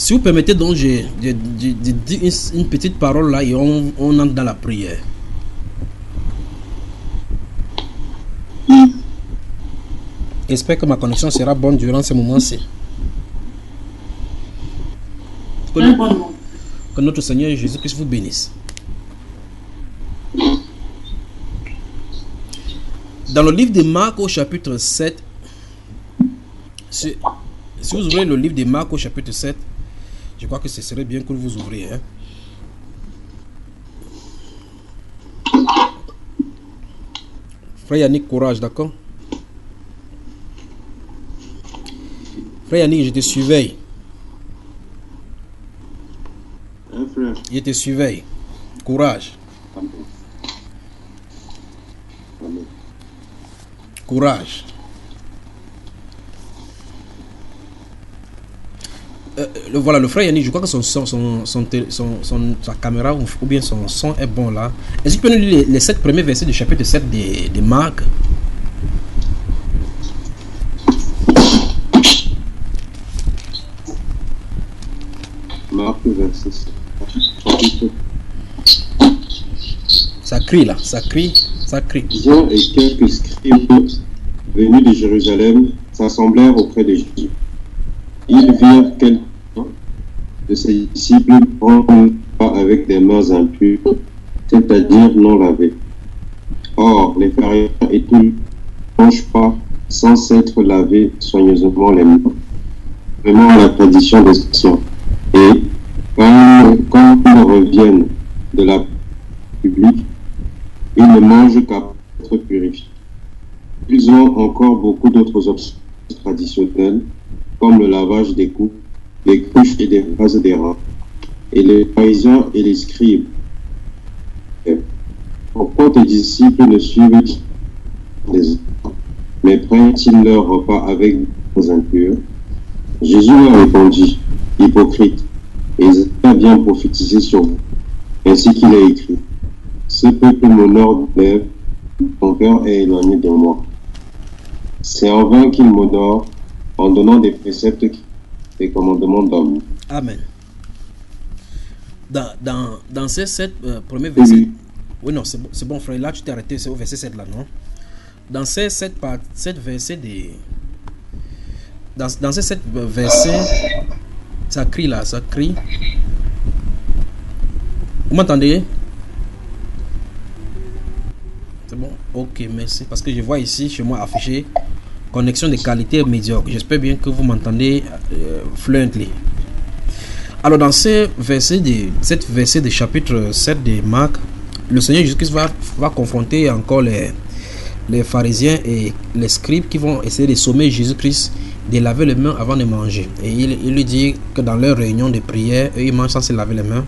Si vous permettez donc, je dis une petite parole là et on entre dans la prière. J'espère que ma connexion sera bonne durant ce moment-ci. Que notre Seigneur Jésus-Christ vous bénisse. Dans le livre de Marc au chapitre 7, si vous ouvrez le livre de Marc au chapitre 7, je crois que ce serait bien que vous ouvriez. Frère Yannick, courage, d'accord? Frère Yannick, je te surveille. Frère. Je te surveille. Courage. Amen. Amen. Courage. Voilà, le frère Yannick, je crois que sa caméra ou bien son son est bon là. Est-ce que tu peux nous lire les 7 premiers versets du chapitre 7 de Marc? Marc, verset 7. Ça crie là, ça crie. Jean et quelques scribes venus de Jérusalem s'assemblèrent auprès de Jésus. Ils virent quelqu'un de ses disciples prendre avec des mains impures, c'est-à-dire non lavées. Or, les pharisiens et tous ne mangent pas sans s'être lavés soigneusement les mains, vraiment la tradition des anciens. Et quand ils reviennent de la publique, ils ne mangent qu'à être purifiés. Ils ont encore beaucoup d'autres observations traditionnelles, comme le lavage des coupes, des couches et des vases des reins. Et les pharisiens et les scribes. Pourquoi tes disciples ne suivent les autres, mais prennent-ils leur repas avec des impurs? Jésus leur répondit, hypocrite, Isaïe a bien prophétisé sur vous, ainsi qu'il est écrit. Ce peuple m'honore de lèvres, ton cœur est éloigné de moi. C'est en vain qu'il m'honore en donnant des préceptes et commandements d'hommes. Amen. Dans ces 7 premiers versets, Oui, non, c'est bon, frère. Là, tu t'es arrêté, c'est au verset 7, là, non? Dans ces 7 versets des... Dans ces 7 versets, ça crie là, ça crie. Vous m'entendez? C'est bon? Ok, merci. Parce que je vois ici, chez moi, affiché connexion de qualité médiocre. J'espère bien que vous m'entendez fluently. Alors, dans ces versets de chapitre 7 de Marc, le Seigneur Jésus-Christ va confronter encore les pharisiens et les scribes qui vont essayer de sommer Jésus-Christ de laver les mains avant de manger. Et il lui dit que dans leur réunion de prière, eux, ils mangent sans se laver les mains.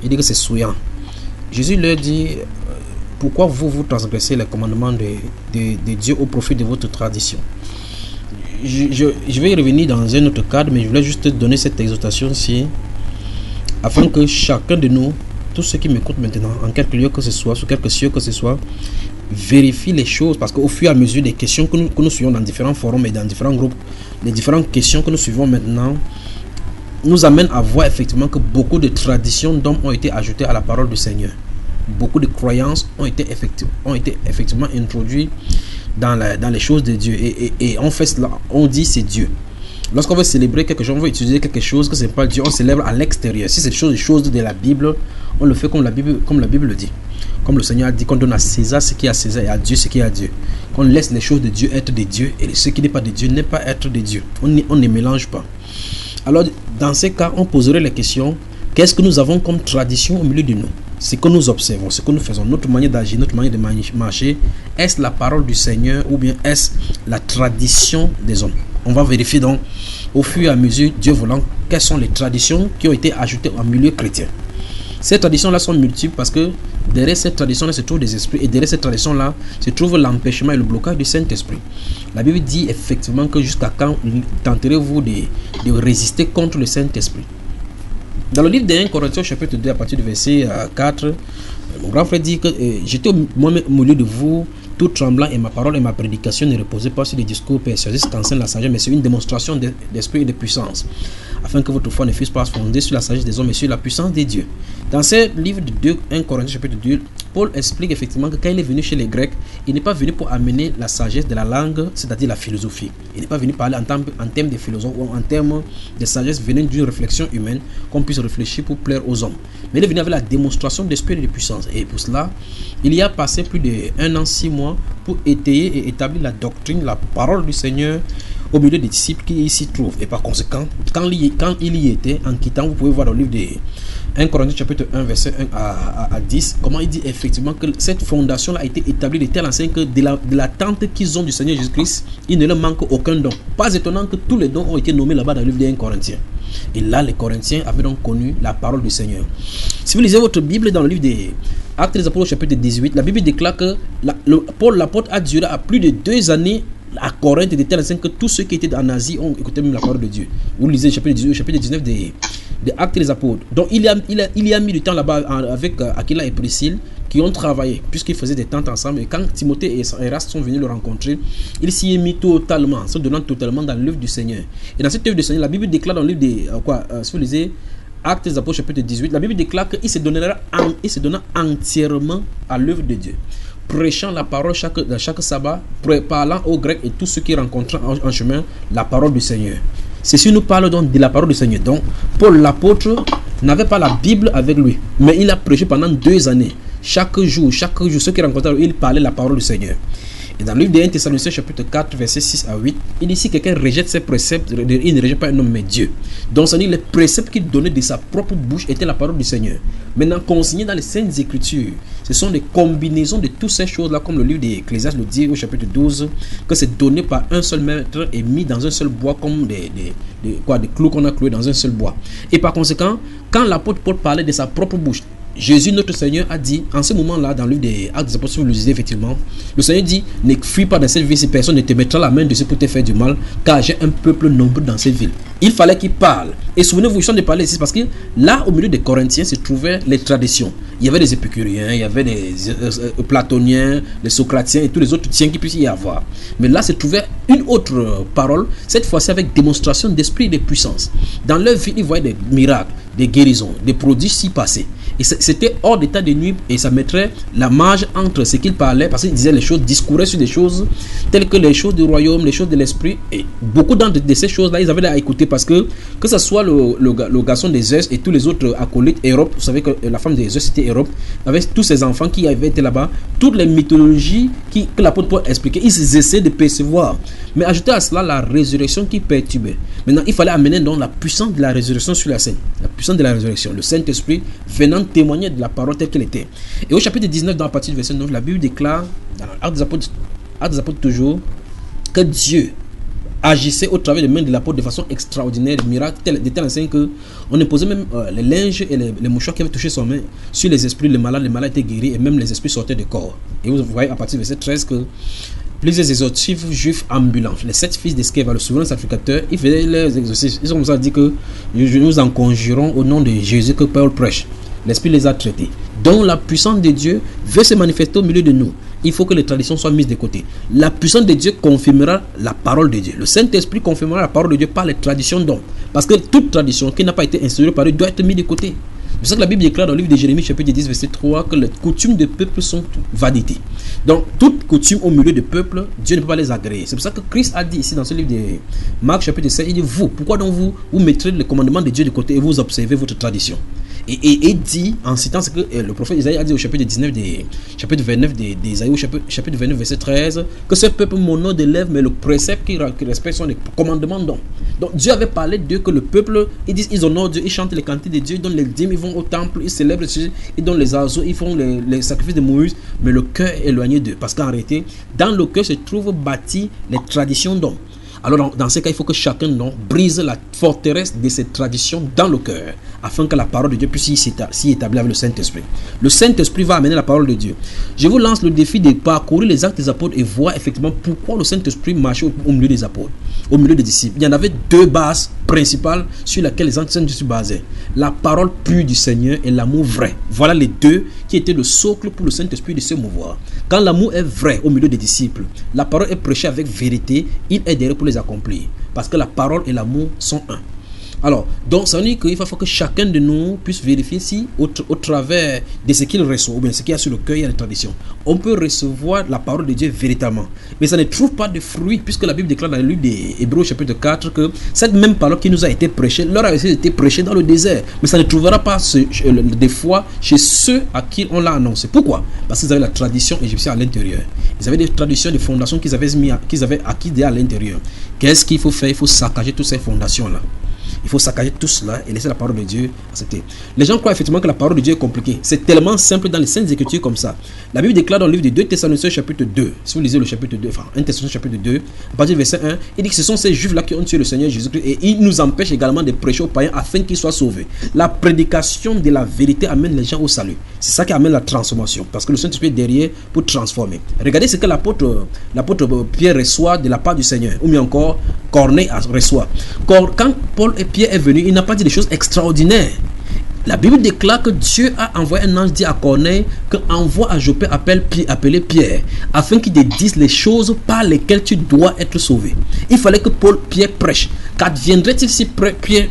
Il dit que c'est souillant. Jésus leur dit, pourquoi vous transgressez les commandements de Dieu au profit de votre tradition? Je vais y revenir dans un autre cadre, mais je voulais juste donner cette exhortation-ci afin que chacun de nous, tous ceux qui m'écoutent maintenant, en quelque lieu que ce soit, sur quelque cieux que ce soit, vérifie les choses, parce qu'au fur et à mesure des questions que nous suivons dans différents forums et dans différents groupes, les différentes questions que nous suivons maintenant nous amènent à voir effectivement que beaucoup de traditions d'hommes ont été ajoutées à la parole du Seigneur. Beaucoup de croyances ont été effectivement introduites dans les choses de Dieu. Et on fait cela, on dit c'est Dieu. Lorsqu'on veut célébrer quelque chose, on veut utiliser quelque chose que ce n'est pas Dieu, on célèbre à l'extérieur. Si c'est des choses de la Bible, on le fait comme la Bible le dit. Comme le Seigneur a dit qu'on donne à César ce qui est à César et à Dieu ce qui est à Dieu. Qu'on laisse les choses de Dieu être de Dieu et ce qui n'est pas de Dieu n'est pas être de Dieu. On ne mélange pas. Alors, dans ces cas, on poserait la question, qu'est-ce que nous avons comme tradition au milieu de nous? Ce que nous observons, ce que nous faisons, notre manière d'agir, notre manière de marcher, est-ce la parole du Seigneur ou bien est-ce la tradition des hommes? On va vérifier donc au fur et à mesure, Dieu voulant, quelles sont les traditions qui ont été ajoutées en milieu chrétien. Ces traditions-là sont multiples parce que derrière ces traditions-là se trouvent des esprits et derrière ces traditions-là se trouve l'empêchement et le blocage du Saint-Esprit. La Bible dit effectivement que jusqu'à quand tenterez-vous de résister contre le Saint-Esprit? Dans le livre de 1 Corinthiens chapitre 2 à partir du verset 4, mon grand frère dit que j'étais moi-même au milieu de vous, tout tremblant, et ma parole et ma prédication ne reposaient pas sur des discours persuasifs qu'enseigne la sagesse, mais sur une démonstration d'esprit et de puissance, afin que votre foi ne fût pas fondée sur la sagesse des hommes, mais sur la puissance des dieux. Dans ce livre de 1 Corinthiens chapitre 2, Paul explique effectivement que quand il est venu chez les Grecs, il n'est pas venu pour amener la sagesse de la langue, c'est-à-dire la philosophie. Il n'est pas venu parler en termes de philosophie ou en termes de sagesse venant d'une réflexion humaine, qu'on puisse réfléchir pour plaire aux hommes. Mais il est venu avec la démonstration d'esprit et de puissance. Et pour cela, il y a passé plus d'1 an, 6 mois pour étayer et établir la doctrine, la parole du Seigneur au milieu des disciples qui s'y trouvent. Et par conséquent, quand il y était, en quittant, vous pouvez voir dans le livre de 1 Corinthiens chapitre 1 verset 1 à 10, comment il dit effectivement que cette fondation a été établie de telle enseigne que de l'attente qu'ils ont du Seigneur Jésus-Christ, il ne leur manque aucun don. Pas étonnant que tous les dons ont été nommés là-bas dans le livre de 1 Corinthiens. Et là, les Corinthiens avaient donc connu la parole du Seigneur. Si vous lisez votre Bible dans le livre des Actes des Apôtres chapitre 18, la Bible déclare que Paul l'apôtre a duré à plus de 2 années à Corinthe, de telle enseigne que tous ceux qui étaient en Asie ont écouté même la parole de Dieu. Vous lisez le chapitre 18, chapitre 19 des Actes des Apôtres. Donc il y a mis du temps là-bas avec Aquila et Priscille qui ont travaillé, puisqu'ils faisaient des tentes ensemble. Et quand Timothée et Eraste sont venus le rencontrer, il s'y est mis totalement, se donnant totalement dans l'œuvre du Seigneur. Et dans cette œuvre du Seigneur, la Bible déclare dans le livre des si vous lisez Actes des Apôtres chapitre 18, la Bible déclare qu'il se donna entièrement à l'œuvre de Dieu, prêchant la parole chaque sabbat, parlant aux Grecs et tous ceux qui rencontraient en chemin la parole du Seigneur. Ceci nous parle donc de la parole du Seigneur. Donc, Paul l'apôtre n'avait pas la Bible avec lui, mais il a prêché pendant 2 années. Chaque jour, ceux qui rencontraient, il parlait la parole du Seigneur. Et dans le livre de 1 Thessaloniciens chapitre 4 verset 6 à 8, il dit si quelqu'un rejette ses préceptes, il ne rejette pas un homme mais Dieu. Donc ça dit les préceptes qu'il donnait de sa propre bouche étaient la parole du Seigneur. Maintenant consignés dans les Saintes Écritures, ce sont des combinaisons de toutes ces choses là, comme le livre d'Ecclésiaste le dit au chapitre 12, que c'est donné par un seul maître et mis dans un seul bois comme des clous qu'on a cloués dans un seul bois. Et par conséquent, quand l'apôtre Paul parlait de sa propre bouche, Jésus notre Seigneur a dit en ce moment-là dans le livre des Actes des Apôtres, vous le lisez effectivement, le Seigneur dit ne fuis pas dans cette ville si personne ne te mettra la main dessus pour te faire du mal, car j'ai un peuple nombreux dans cette ville. Il fallait qu'il parle. Et souvenez-vous, je suis en train de parler ici parce que là au milieu des Corinthiens se trouvaient les traditions. Il y avait des épicuriens, il y avait des platoniens, les socratiens et tous les autres tiens qui puissent y avoir. Mais là se trouvait une autre parole, cette fois-ci avec démonstration d'esprit et de puissance. Dans leur vie, ils voyaient des miracles, des guérisons, des prodiges s'y passer. Et Et c'était hors d'état de nuire et ça mettrait la marge entre ce qu'il parlait, parce qu'il disait les choses, discourait sur des choses telles que les choses du royaume, les choses de l'esprit. Et beaucoup de ces choses-là, ils avaient à écouter parce que ce soit le garçon des Zeus et tous les autres acolytes, Europe, vous savez que la femme des Zeus c'était Europe, avec tous ces enfants qui avaient été là-bas, toutes les mythologies que l'apôtre Paul expliquait, ils essayaient de percevoir. Mais ajouter à cela la résurrection qui perturbait. Maintenant, il fallait amener donc la puissance de la résurrection sur la scène. La puissance de la résurrection. Le Saint-Esprit venant témoigner de la parole telle qu'elle était. Et au chapitre 19, dans la partie du verset 9, la Bible déclare, dans l'Acte des Apôtres toujours, que Dieu agissait au travers des mains de l'apôtre de façon extraordinaire, de miracle, de tel enseigne que on imposait même les linges et les mouchoirs qui avaient touché son main sur les esprits, les malades étaient guéris et même les esprits sortaient du corps. Et vous voyez à partir du verset 13 que plusieurs exorcistes juifs ambulants, les 7 fils d'Esqueva, le souverain sacrificateur, ils faisaient leurs exorcismes. Ils ont comme ça dit que nous en conjurons au nom de Jésus que Paul prêche. L'Esprit les a traités. Donc la puissance de Dieu veut se manifester au milieu de nous. Il faut que les traditions soient mises de côté. La puissance de Dieu confirmera la parole de Dieu. Le Saint-Esprit confirmera la parole de Dieu par les traditions d'hommes. Parce que toute tradition qui n'a pas été instaurée par Dieu doit être mise de côté. C'est ça que la Bible déclare dans le livre de Jérémie chapitre 10 verset 3 que les coutumes des peuples sont vanité. Donc toute coutume au milieu du peuple, Dieu ne peut pas les agréer. C'est pour ça que Christ a dit ici dans ce livre de Marc chapitre 16, il dit pourquoi donc vous mettrez le commandement de Dieu de côté et vous observez votre tradition. Et dit, en citant ce que le prophète Isaïe a dit au chapitre 19 chapitre 29 d'Isaïe, au chapitre 29 verset 13, que ce peuple mon nom de lèvres, mais le précepte qui respecte sont les commandements d'hommes. Donc Dieu avait parlé d'eux que le peuple, ils honorent Dieu, ils chantent les cantiques de Dieu, ils donnent les dîmes, ils vont au temple, ils célèbrent, ils donnent les oiseaux, ils font les sacrifices de Moïse, mais le cœur est éloigné d'eux. Parce qu'en réalité, dans le cœur se trouvent bâties les traditions d'hommes. Alors dans ce cas, il faut que chacun brise la forteresse de cette tradition dans le cœur, afin que la parole de Dieu puisse s'y établir avec le Saint-Esprit. Le Saint-Esprit va amener la parole de Dieu. Je vous lance le défi de parcourir les actes des apôtres et voir effectivement pourquoi le Saint-Esprit marchait au milieu des apôtres, au milieu des disciples. Il y en avait 2 bases principales sur lesquelles les anciens se basaient. La parole pure du Seigneur et l'amour vrai. Voilà les 2 qui étaient le socle pour le Saint-Esprit de se mouvoir. Quand l'amour est vrai au milieu des disciples, la parole est prêchée avec vérité, il est derrière pour les accomplir. Parce que la parole et l'amour sont un. Alors, donc ça veut dire qu'il faut que chacun de nous puisse vérifier si au travers de ce qu'il reçoit, ou bien ce qu'il y a sur le cœur, il y a la tradition, on peut recevoir la parole de Dieu véritablement. Mais ça ne trouve pas de fruit, puisque la Bible déclare dans le livre des Hébreux chapitre 4 que cette même parole qui nous a été prêchée, leur a été prêchée dans le désert. Mais ça ne trouvera pas des fois chez ceux à qui on l'a annoncé. Pourquoi? Parce qu'ils avaient la tradition égyptienne à l'intérieur. Ils avaient des traditions, des fondations qu'ils avaient acquises à l'intérieur. Qu'est-ce qu'il faut faire? Il faut saccager toutes ces fondations-là. Il faut saccager tout cela et laisser la parole de Dieu accepter. Les gens croient effectivement que la parole de Dieu est compliquée. C'est tellement simple dans les Saintes Écritures comme ça. La Bible déclare dans le livre de 2 Thessaloniciens chapitre 2, si vous lisez le chapitre 2, enfin 1 Thessaloniciens chapitre 2, à partir du verset 1, il dit que ce sont ces juifs-là qui ont tué le Seigneur Jésus-Christ et ils nous empêchent également de prêcher aux païens afin qu'ils soient sauvés. La prédication de la vérité amène les gens au salut. C'est ça qui amène la transformation parce que le Saint-Esprit est derrière pour transformer. Regardez ce que l'apôtre Pierre reçoit de la part du Seigneur, ou bien encore Corneille reçoit. Quand Paul et Pierre est venu, il n'a pas dit des choses extraordinaires. La Bible déclare que Dieu a envoyé un ange dit à Corneille que envoie à Joppé appeler Pierre afin qu'il te dise les choses par lesquelles tu dois être sauvé. Il fallait que Pierre prêche. Qu'adviendrait-il si Pierre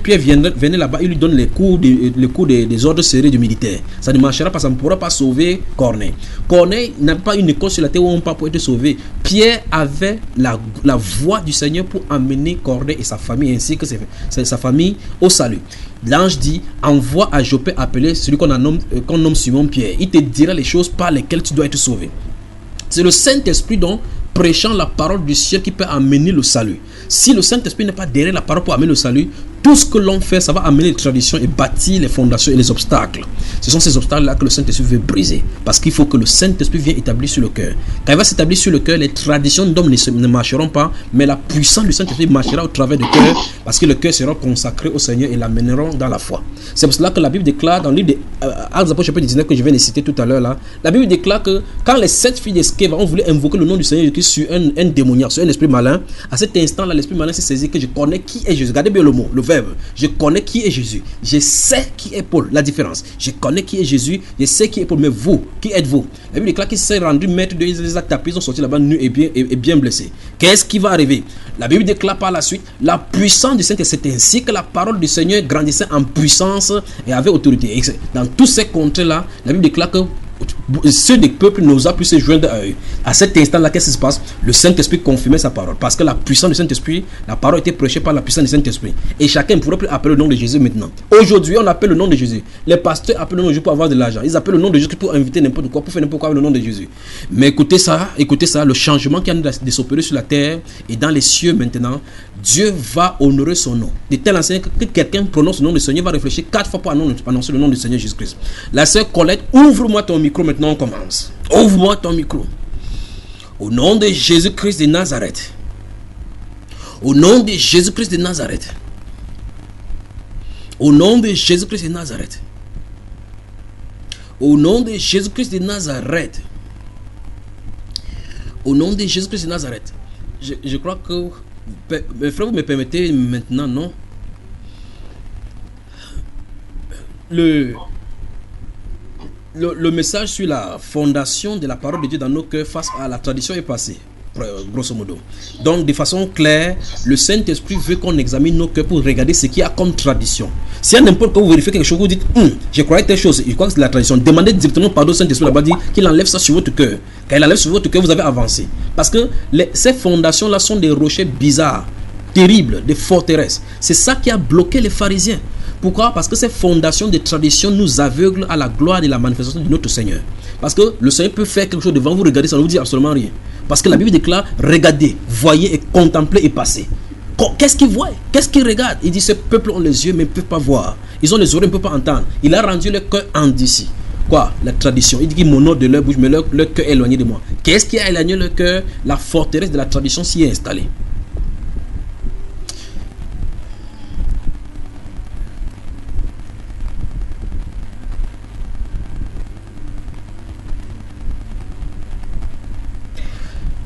venait là-bas, il lui donne les cours des ordres serrés du militaire? Ça ne marchera pas, ça ne pourra pas sauver Corneille. Corneille n'a pas une école sur la terre où on peut pour être sauvé. Pierre avait la voix du Seigneur pour amener Corneille et sa famille ainsi que sa famille au salut. L'ange dit, envoie à Joppé appeler celui qu'on nomme Simon Pierre. Il te dira les choses par lesquelles tu dois être sauvé. C'est le Saint-Esprit donc prêchant la parole du ciel qui peut amener le salut. Si le Saint-Esprit n'est pas derrière la parole pour amener le salut, tout ce que l'on fait, ça va amener les traditions et bâtir les fondations et les obstacles. Ce sont ces obstacles-là que le Saint-Esprit veut briser. Parce qu'il faut que le Saint-Esprit vienne établir sur le cœur. Quand il va s'établir sur le cœur, les traditions d'hommes ne marcheront pas, mais la puissance du Saint-Esprit marchera au travers du cœur, parce que le cœur sera consacré au Seigneur et l'amèneront dans la foi. C'est pour cela que la Bible déclare, dans le livre des Actes des Apôtres chapitre 19, que je viens de citer tout à l'heure là, la Bible déclare que quand les 7 filles d'Esqueva ont voulu invoquer le nom du Seigneur Jésus sur un démoniaque, sur un esprit malin, à cet instant-là, l'esprit malin s'est saisi que je connais qui est Jésus. Regardez bien le mot, le verbe verbe. Je connais qui est Jésus. Je sais qui est Paul. La différence. Je connais qui est Jésus. Je sais qui est Paul. Mais vous, qui êtes-vous? La Bible déclare qu'il s'est rendu maître des actes tapis. Ils sont sortis là-bas nus et bien blessés. Qu'est-ce qui va arriver? La Bible déclare par la suite la puissance du Saint-Esprit. C'est ainsi que la parole du Seigneur grandissait en puissance et avec autorité. Et dans tous ces contrées-là, la Bible déclare que ceux des peuples n'osent plus se joindre à eux. À cet instant-là, qu'est-ce qui se passe? Le Saint-Esprit confirmait sa parole. Parce que la puissance du Saint-Esprit, la parole était prêchée par la puissance du Saint-Esprit. Et chacun ne pourrait plus appeler le nom de Jésus maintenant. Aujourd'hui, on appelle le nom de Jésus. Les pasteurs appellent le nom de Jésus pour avoir de l'argent. Ils appellent le nom de Jésus pour inviter n'importe quoi, pour faire n'importe quoi avec le nom de Jésus. Mais écoutez ça, le changement qui a de s'opérer sur la terre et dans les cieux maintenant, Dieu va honorer son nom. De telle enseigne que quelqu'un prononce le nom du Seigneur, va réfléchir 4 fois pour annoncer le nom du Seigneur Jésus-Christ. La sœur Colette, ouvre-moi ton micro maintenant, on commence. Ouvre-moi ton micro. Au nom de Jésus-Christ de Nazareth. Au nom de Jésus-Christ de Nazareth. Au nom de Jésus-Christ de Nazareth. Au nom de Jésus-Christ de Nazareth. Au nom de Jésus-Christ de Nazareth. Je crois que... Mes frères, vous me permettez maintenant, non? Le message sur la fondation de la parole de Dieu dans nos cœurs face à la tradition est passé, grosso modo. Donc, de façon claire, le Saint-Esprit veut qu'on examine nos cœurs pour regarder ce qu'il y a comme tradition. Si à n'importe quoi vous vérifiez quelque chose, vous dites, je croyais telle chose, je crois que c'est la tradition. Demandez directement pardon au Saint-Esprit là-bas, dit qu'il enlève ça sur votre cœur. Quand il enlève sur votre cœur, vous avez avancé. Parce que ces fondations-là sont des rochers bizarres, terribles, des forteresses. C'est ça qui a bloqué les pharisiens. Pourquoi? Parce que ces fondations de tradition nous aveuglent à la gloire de la manifestation de notre Seigneur. Parce que le Seigneur peut faire quelque chose devant vous, regardez, ça ne vous dit absolument rien. Parce que la Bible déclare, regardez, voyez et contemplez et passez. Qu'est-ce qu'il voit? Qu'est-ce qu'il regarde? Il dit, ce peuple ont les yeux mais ne peuvent pas voir. Ils ont les oreilles, ne peuvent pas entendre. Il a rendu le cœur endurci. Quoi? La tradition. Il dit qu'il m'honore de leur bouche, mais leur cœur est éloigné de moi. Qu'est-ce qui a éloigné le cœur? La forteresse de la tradition s'y est installée.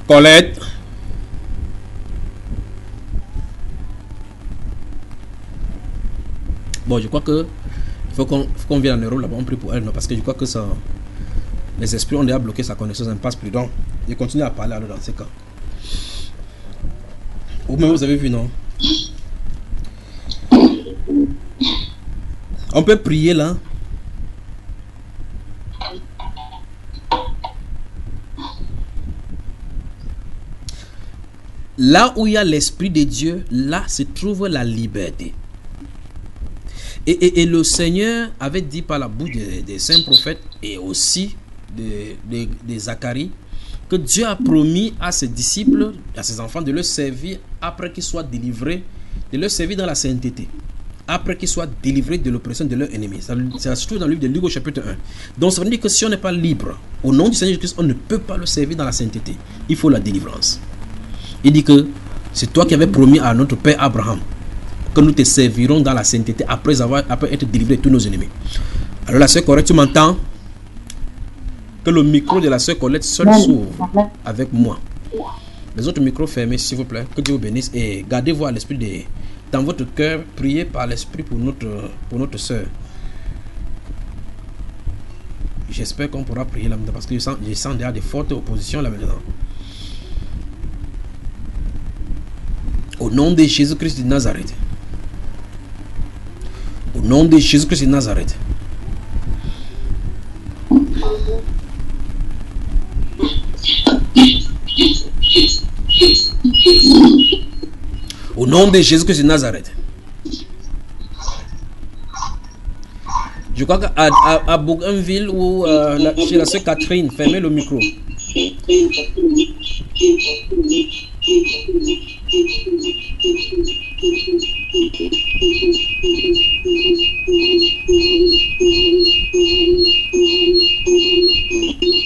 Colette. Bon, je crois que il faut qu'on vienne en Europe là-bas, on prie pour elle, non, parce que je crois que ça, les esprits ont déjà bloqué sa connaissance, elle ne passe plus. Donc, je continue à parler alors dans ces cas. Vous-même, vous avez vu, non? On peut prier là. Là où il y a l'Esprit de Dieu, là se trouve la liberté. Et le Seigneur avait dit par la bouche des saints prophètes et aussi de Zacharie que Dieu a promis à ses disciples, à ses enfants, de leur servir après qu'ils soient délivrés, de leur servir dans la sainteté, après qu'ils soient délivrés de l'oppression de leurs ennemis. Ça se trouve dans le livre de Luc au chapitre 1. Donc ça veut dire que si on n'est pas libre, au nom du Seigneur Jésus-Christ, on ne peut pas le servir dans la sainteté. Il faut la délivrance. Il dit que c'est toi qui avais promis à notre père Abraham que nous te servirons dans la sainteté après être délivrés de tous nos ennemis. Alors la sœur Colette, tu m'entends? Que le micro de la sœur Colette seul s'ouvre avec moi. Les autres micros fermés, s'il vous plaît. Que Dieu vous bénisse et gardez-vous à l'esprit dans votre cœur, priez par l'esprit pour notre sœur. J'espère qu'on pourra prier là maintenant parce que je sens déjà des fortes oppositions là maintenant. Au nom de Jésus-Christ de Nazareth. Au nom de Jésus-Christ de Nazareth. Au nom de Jésus-Christ de Nazareth. Je crois qu'à Bougainville ou chez la sœur Catherine, fermez le micro.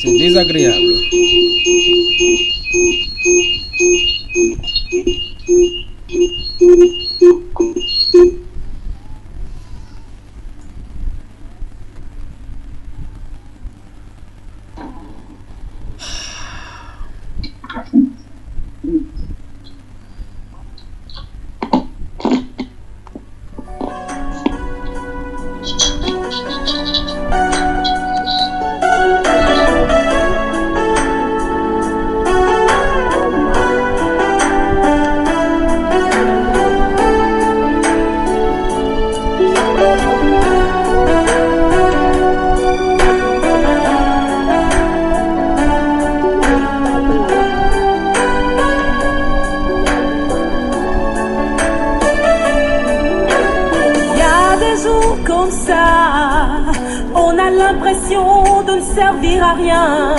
C'est désagréable. comme ça, on a l'impression de ne servir à rien,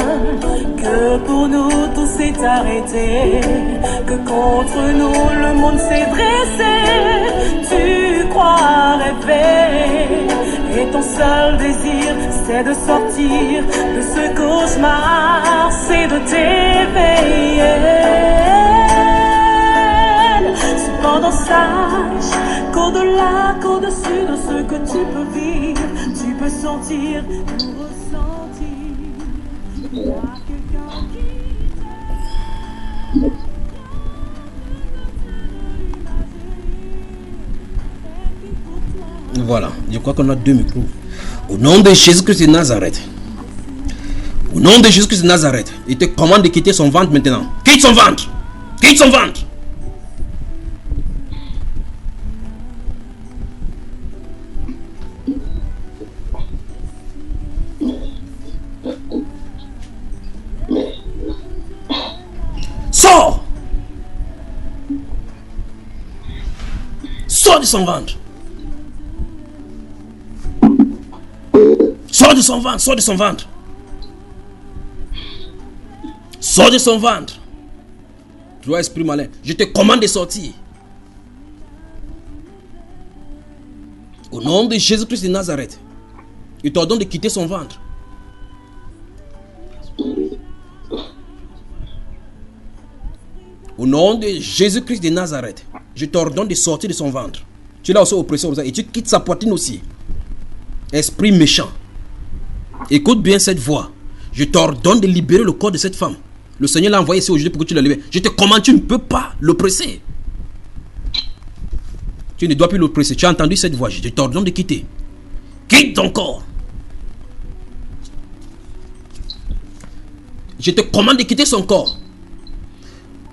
que pour nous tout s'est arrêté, que contre nous le monde s'est dressé. Tu crois rêver, et ton seul désir c'est de sortir de ce cauchemar, c'est de t'éveiller. Cependant sache qu'au-delà, qu'au-dessus de ce que tu peux vivre, tu peux sentir, tout ressentir. Il y a quelqu'un qui t'aime. Voilà, je crois qu'on a 2 micros. Au nom de Jésus-Christ de Nazareth. Au nom de Jésus-Christ de Nazareth. Il te commande de quitter son ventre maintenant. Quitte son ventre. Quitte son ventre. Sors! Sors de son ventre. Sors de son ventre, sors de son ventre. Sors de son ventre. Toi, esprit malin, je te commande de sortir. Au nom de Jésus-Christ de Nazareth, il t'ordonne de quitter son ventre. Au nom de Jésus-Christ de Nazareth, je t'ordonne de sortir de son ventre. Tu l'as aussi oppressé comme ça et tu quittes sa poitrine aussi. Esprit méchant, écoute bien cette voix. Je t'ordonne de libérer le corps de cette femme. Le Seigneur l'a envoyé ici aujourd'hui pour que tu le libères. Je te commande, tu ne peux pas l'oppresser. Tu ne dois plus l'oppresser. Tu as entendu cette voix. Je t'ordonne de quitter. Quitte ton corps. Je te commande de quitter son corps.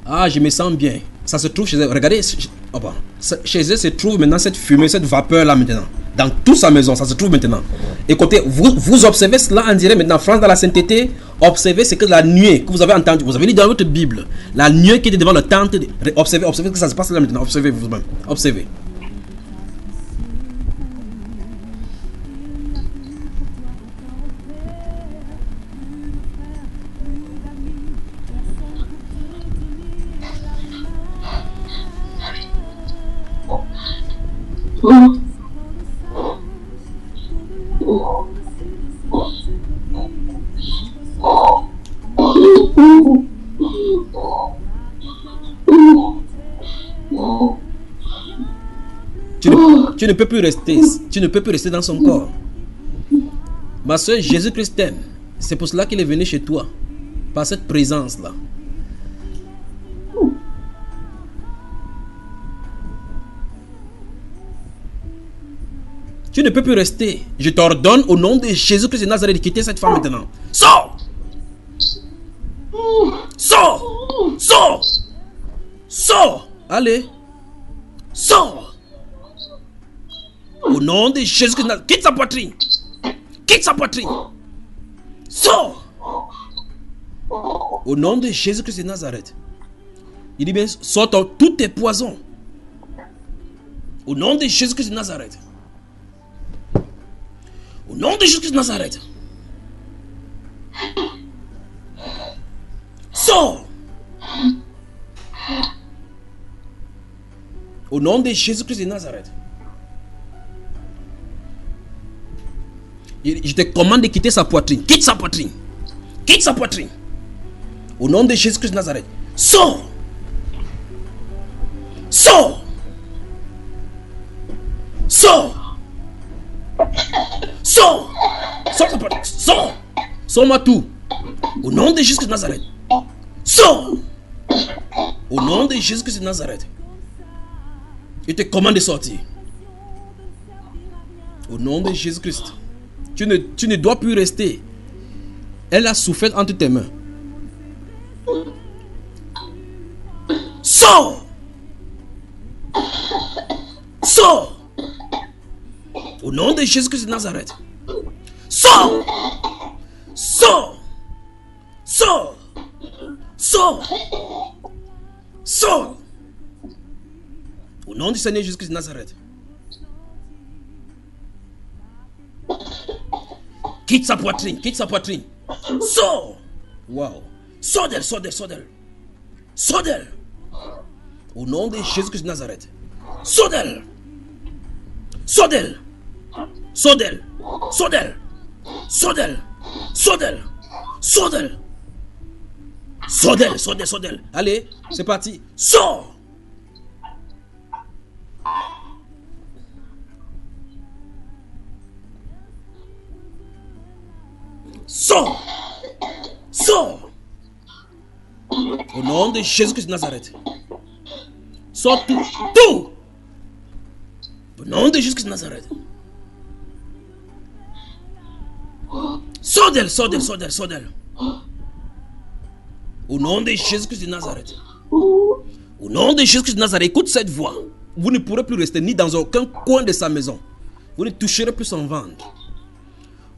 Ah, je me sens bien. Ça se trouve chez eux. Regardez, chez eux se trouve maintenant cette fumée, cette vapeur là maintenant. Dans toute sa maison, ça se trouve maintenant. Écoutez, vous observez cela en direct maintenant. France dans la sainteté, observez ce que la nuée que vous avez entendu. Vous avez lu dans votre Bible. La nuée qui était devant le temple. Observez ce que ça se passe là maintenant. Observez vous-même. Observez. Tu ne peux plus rester. Tu ne peux plus rester dans son corps. Ma soeur, Jésus-Christ t'aime. C'est pour cela qu'il est venu chez toi. Par cette présence-là. Tu ne peux plus rester. Je t'ordonne au nom de Jésus-Christ de Nazareth de quitter cette femme maintenant. Sors! Sors! Sors! Sors! Allez! Sors! Au nom de Jésus-Christ de Nazareth, quitte sa poitrine! Quitte sa poitrine! Sors! Au nom de Jésus-Christ de Nazareth. Il dit bien, sors tous tes poisons. Au nom de Jésus-Christ de Nazareth. Au nom de Jésus-Christ de Nazareth. Sors. Au nom de Jésus-Christ de Nazareth. Je te commande de quitter sa poitrine. Quitte sa poitrine. Quitte sa poitrine. Au nom de Jésus-Christ de Nazareth. Sors. Sors. Sors. Sors. Sors ta poitrine. Sors. Sors-moi tout. Au nom de Jésus-Christ de Nazareth. Sors. Au nom de Jésus-Christ de Nazareth. Je te commande de sortir. Au nom de Jésus-Christ. Tu ne dois plus rester. Elle a souffert entre tes mains. Sors. Sors. Au nom de Jésus-Christ de Nazareth. Sors. Sors. Sors. Sors. Sors. Au nom du Seigneur Jésus-Christ de Nazareth. Quitte sa poitrine, quitte sa poitrine. Sors. Wow. Sors d'elle, sors d'elle, sors d'elle. Sors d'elle. Au nom de Jésus-Christ de Nazareth. Sors d'elle. Sors d'elle. Sors d'elle. Sors d'elle. Sors d'elle. Sors d'elle. Sors d'elle. Sors d'elle, sors d'elle, sors d'elle. Allez, c'est parti. Sors. Sors. Sors. Au nom de Jésus-Christ de Nazareth. Sors tout. Tout. Au nom de Jésus-Christ de Nazareth. Sors d'elle, sors d'elle, sors d'elle, sors d'elle. Au nom de Jésus-Christ de Nazareth. Au nom de Jésus-Christ de Nazareth, écoute cette voix. Vous ne pourrez plus rester ni dans aucun coin de sa maison. Vous ne toucherez plus son ventre.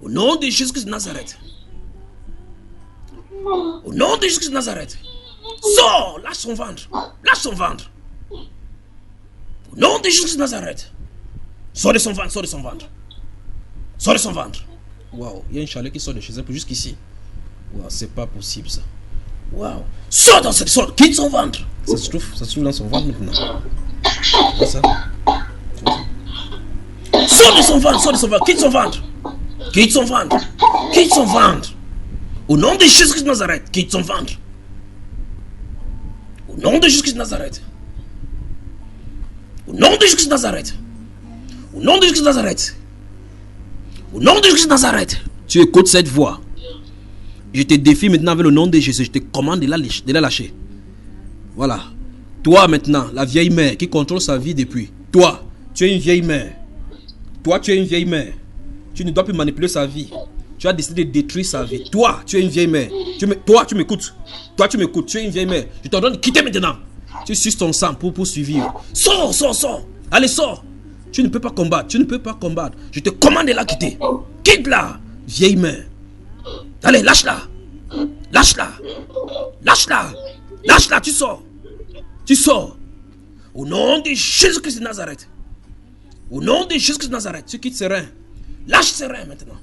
Au nom de Jésus-Christ de Nazareth. Au nom de Jésus-Christ de Nazareth. Sors, lâche son ventre. Lâche son ventre. Au nom de Jésus-Christ de Nazareth. Sors de son ventre, sors de son ventre. Sors de son ventre. Waouh, il y a une chaleur qui sort de chez elle pour jusqu'ici. Waouh, c'est pas possible ça. Waouh. Sors dans cette sorte, quitte son ventre. Ça se trouve dans son ventre maintenant. C'est ça. Sors de son ventre, quitte son ventre. Quitte son ventre. Quitte son ventre. Au nom de Jésus-Christ de Nazareth, quitte son ventre. Au nom de Jésus-Christ de Nazareth. Au nom de Jésus-Christ de Nazareth. Au nom de Jésus-Christ de Nazareth. Au nom de Jésus-Christ de Nazareth. Tu écoutes cette voix. Je te défie maintenant avec le nom de Jésus. Je te commande de la lâcher. Voilà. Toi maintenant, la vieille mère qui contrôle sa vie depuis. Toi, tu es une vieille mère. Toi, tu es une vieille mère. Tu ne dois plus manipuler sa vie. Tu as décidé de détruire sa vie. Toi, tu es une vieille mère. Toi, tu m'écoutes. Toi, tu m'écoutes. Tu es une vieille mère. Je t'ordonne de quitter maintenant. Tu suces ton sang pour survivre. Sors, sors, sors. Allez, sors. Tu ne peux pas combattre. Tu ne peux pas combattre. Je te commande de la quitter. Quitte-la, vieille mère. Allez, lâche-la. Lâche-la. Lâche-la. Lâche-la, tu sors. Tu sors. Au nom de Jésus-Christ de Nazareth. Au nom de Jésus-Christ de Nazareth, tu quittes ses reins. Lâche ses reins maintenant.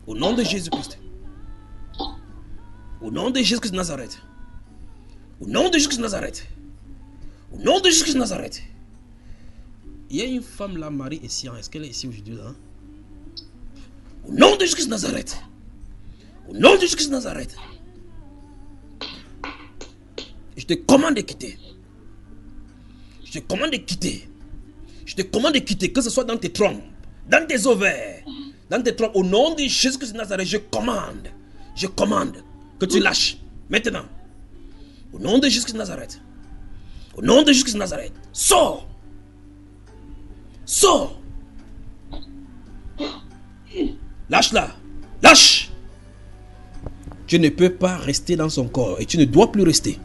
Au nom de Jésus-Christ. Au nom de Jésus-Christ de Nazareth. Au nom de Jésus-Christ de Nazareth. Au nom de Jésus-Christ de Nazareth. Il y a une femme là, Marie Essian. Est-ce qu'elle est ici aujourd'hui là? Au nom de Jésus-Christ de Nazareth. Au nom de Jésus-Christ de Nazareth. Je te commande de quitter. Je te commande de quitter. Je te commande de quitter, que ce soit dans tes trompes, dans tes ovaires, dans tes trompes. Au nom de Jésus-Christ de Nazareth, je commande que tu lâches. Maintenant. Au nom de Jésus-Christ de Nazareth. Au nom de Jésus-Christ de Nazareth. Sors. Sors. Lâche-la. Lâche. Tu ne peux pas rester dans son corps et tu ne dois plus rester.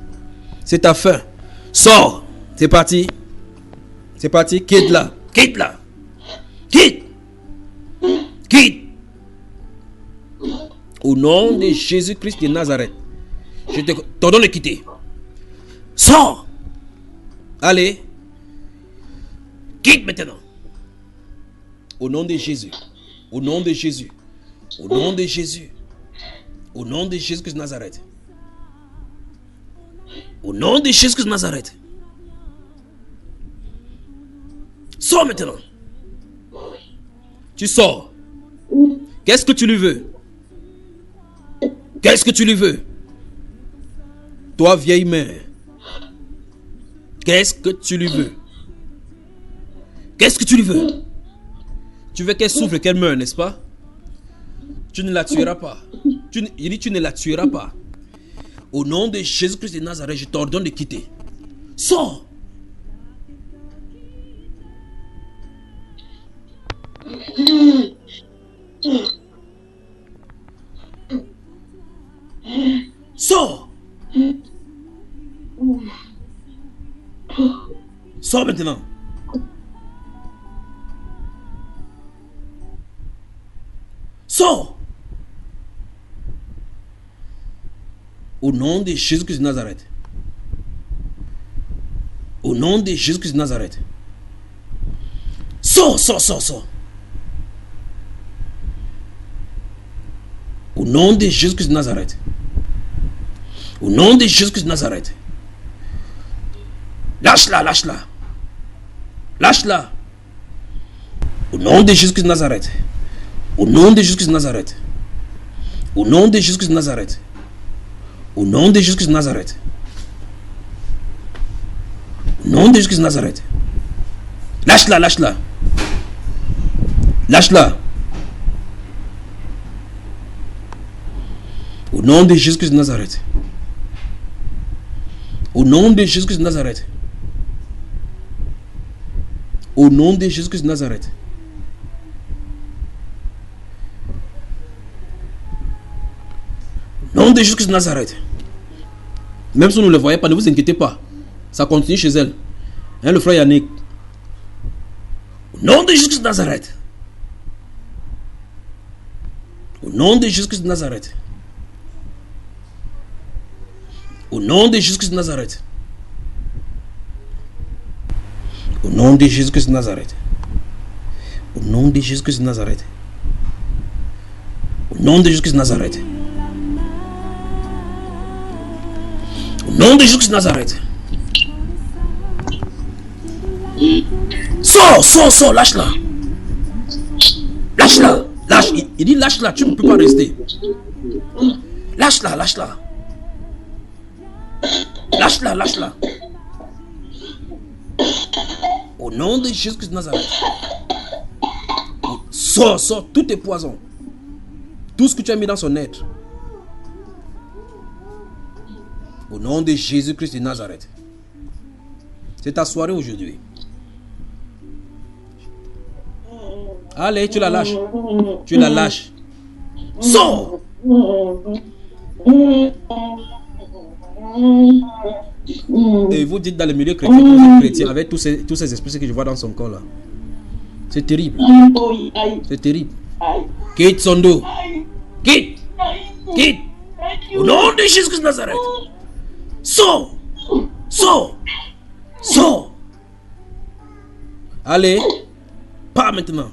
C'est ta fin. Sors. C'est parti. C'est parti. Quitte-la. Quitte-la. Quitte. Quitte. Au nom de Jésus-Christ de Nazareth, je te t'ordonne de quitter. Sors. Allez. Quitte maintenant. Au nom de Jésus. Au nom de Jésus. Au nom de Jésus. Au nom de Jésus-Christ de Nazareth. Au nom de Jésus-Christ de Nazareth. Sors maintenant. Tu sors. Qu'est-ce que tu lui veux? Qu'est-ce que tu lui veux? Toi, vieille mère. Qu'est-ce que tu lui veux? Qu'est-ce que tu lui veux? Tu veux qu'elle souffre, qu'elle meure, n'est-ce pas? Tu ne la tueras pas. Il dit tu ne la tueras pas. Au nom de Jésus-Christ de Nazareth, je t'ordonne de quitter. Sors. Sors. Sors maintenant. Sors. Au nom de Jésus-Christ de Nazareth. Au nom de Jésus-Christ de Nazareth. Sors, sors, sors, sors. Au nom de Jésus-Christ de Nazareth. Au nom de Jésus-Christ de Nazareth. Lâche-la, lâche-la. Lâche-la. Au nom de Jésus-Christ de Nazareth. Au nom de Jésus-Christ de Nazareth. Au nom de Jésus-Christ de Nazareth. Au nom de Jésus-Christ de Nazareth. Au nom de Jésus-Christ de Nazareth. Lâche-la, lâche-la. Lâche-la. Au nom de Jésus-Christ de Nazareth. Au nom de Jésus-Christ de Nazareth. Au nom de Jésus-Christ de Nazareth. Au nom de Jésus-Christ de Nazareth. Même si vous ne le voyez pas, ne vous inquiétez pas. Ça continue chez elle. Hein, le frère Yannick. Au nom de Jésus-Christ de Nazareth. Au nom de Jésus-Christ de Nazareth. Au nom de Jésus-Christ de Nazareth. Au nom de Jésus-Christ de Nazareth. Au nom de Jésus-Christ de Nazareth. Au nom de Jésus-Christ de Nazareth. Au nom de Jésus-Christ de Nazareth. Sors, sors, sors, lâche-la. Lâche-la. Lâche. Il dit lâche-la, tu ne peux pas rester. Lâche-la, lâche-la. Lâche-la, lâche-la. Au nom de Jésus-Christ de Nazareth. Sors, sors, tout est poison. Tout ce que tu as mis dans son être. Au nom de Jésus-Christ de Nazareth. C'est ta soirée aujourd'hui. Allez, tu la lâches. Tu la lâches. Sors. Et vous dites dans le milieu chrétien, vous êtes chrétien avec tous ces esprits que je vois dans son corps là. C'est terrible. C'est terrible. Quitte son dos. Quitte. Quitte. Au nom de Jésus de Nazareth. Sors. Sors. Sors. Allez. Pas maintenant.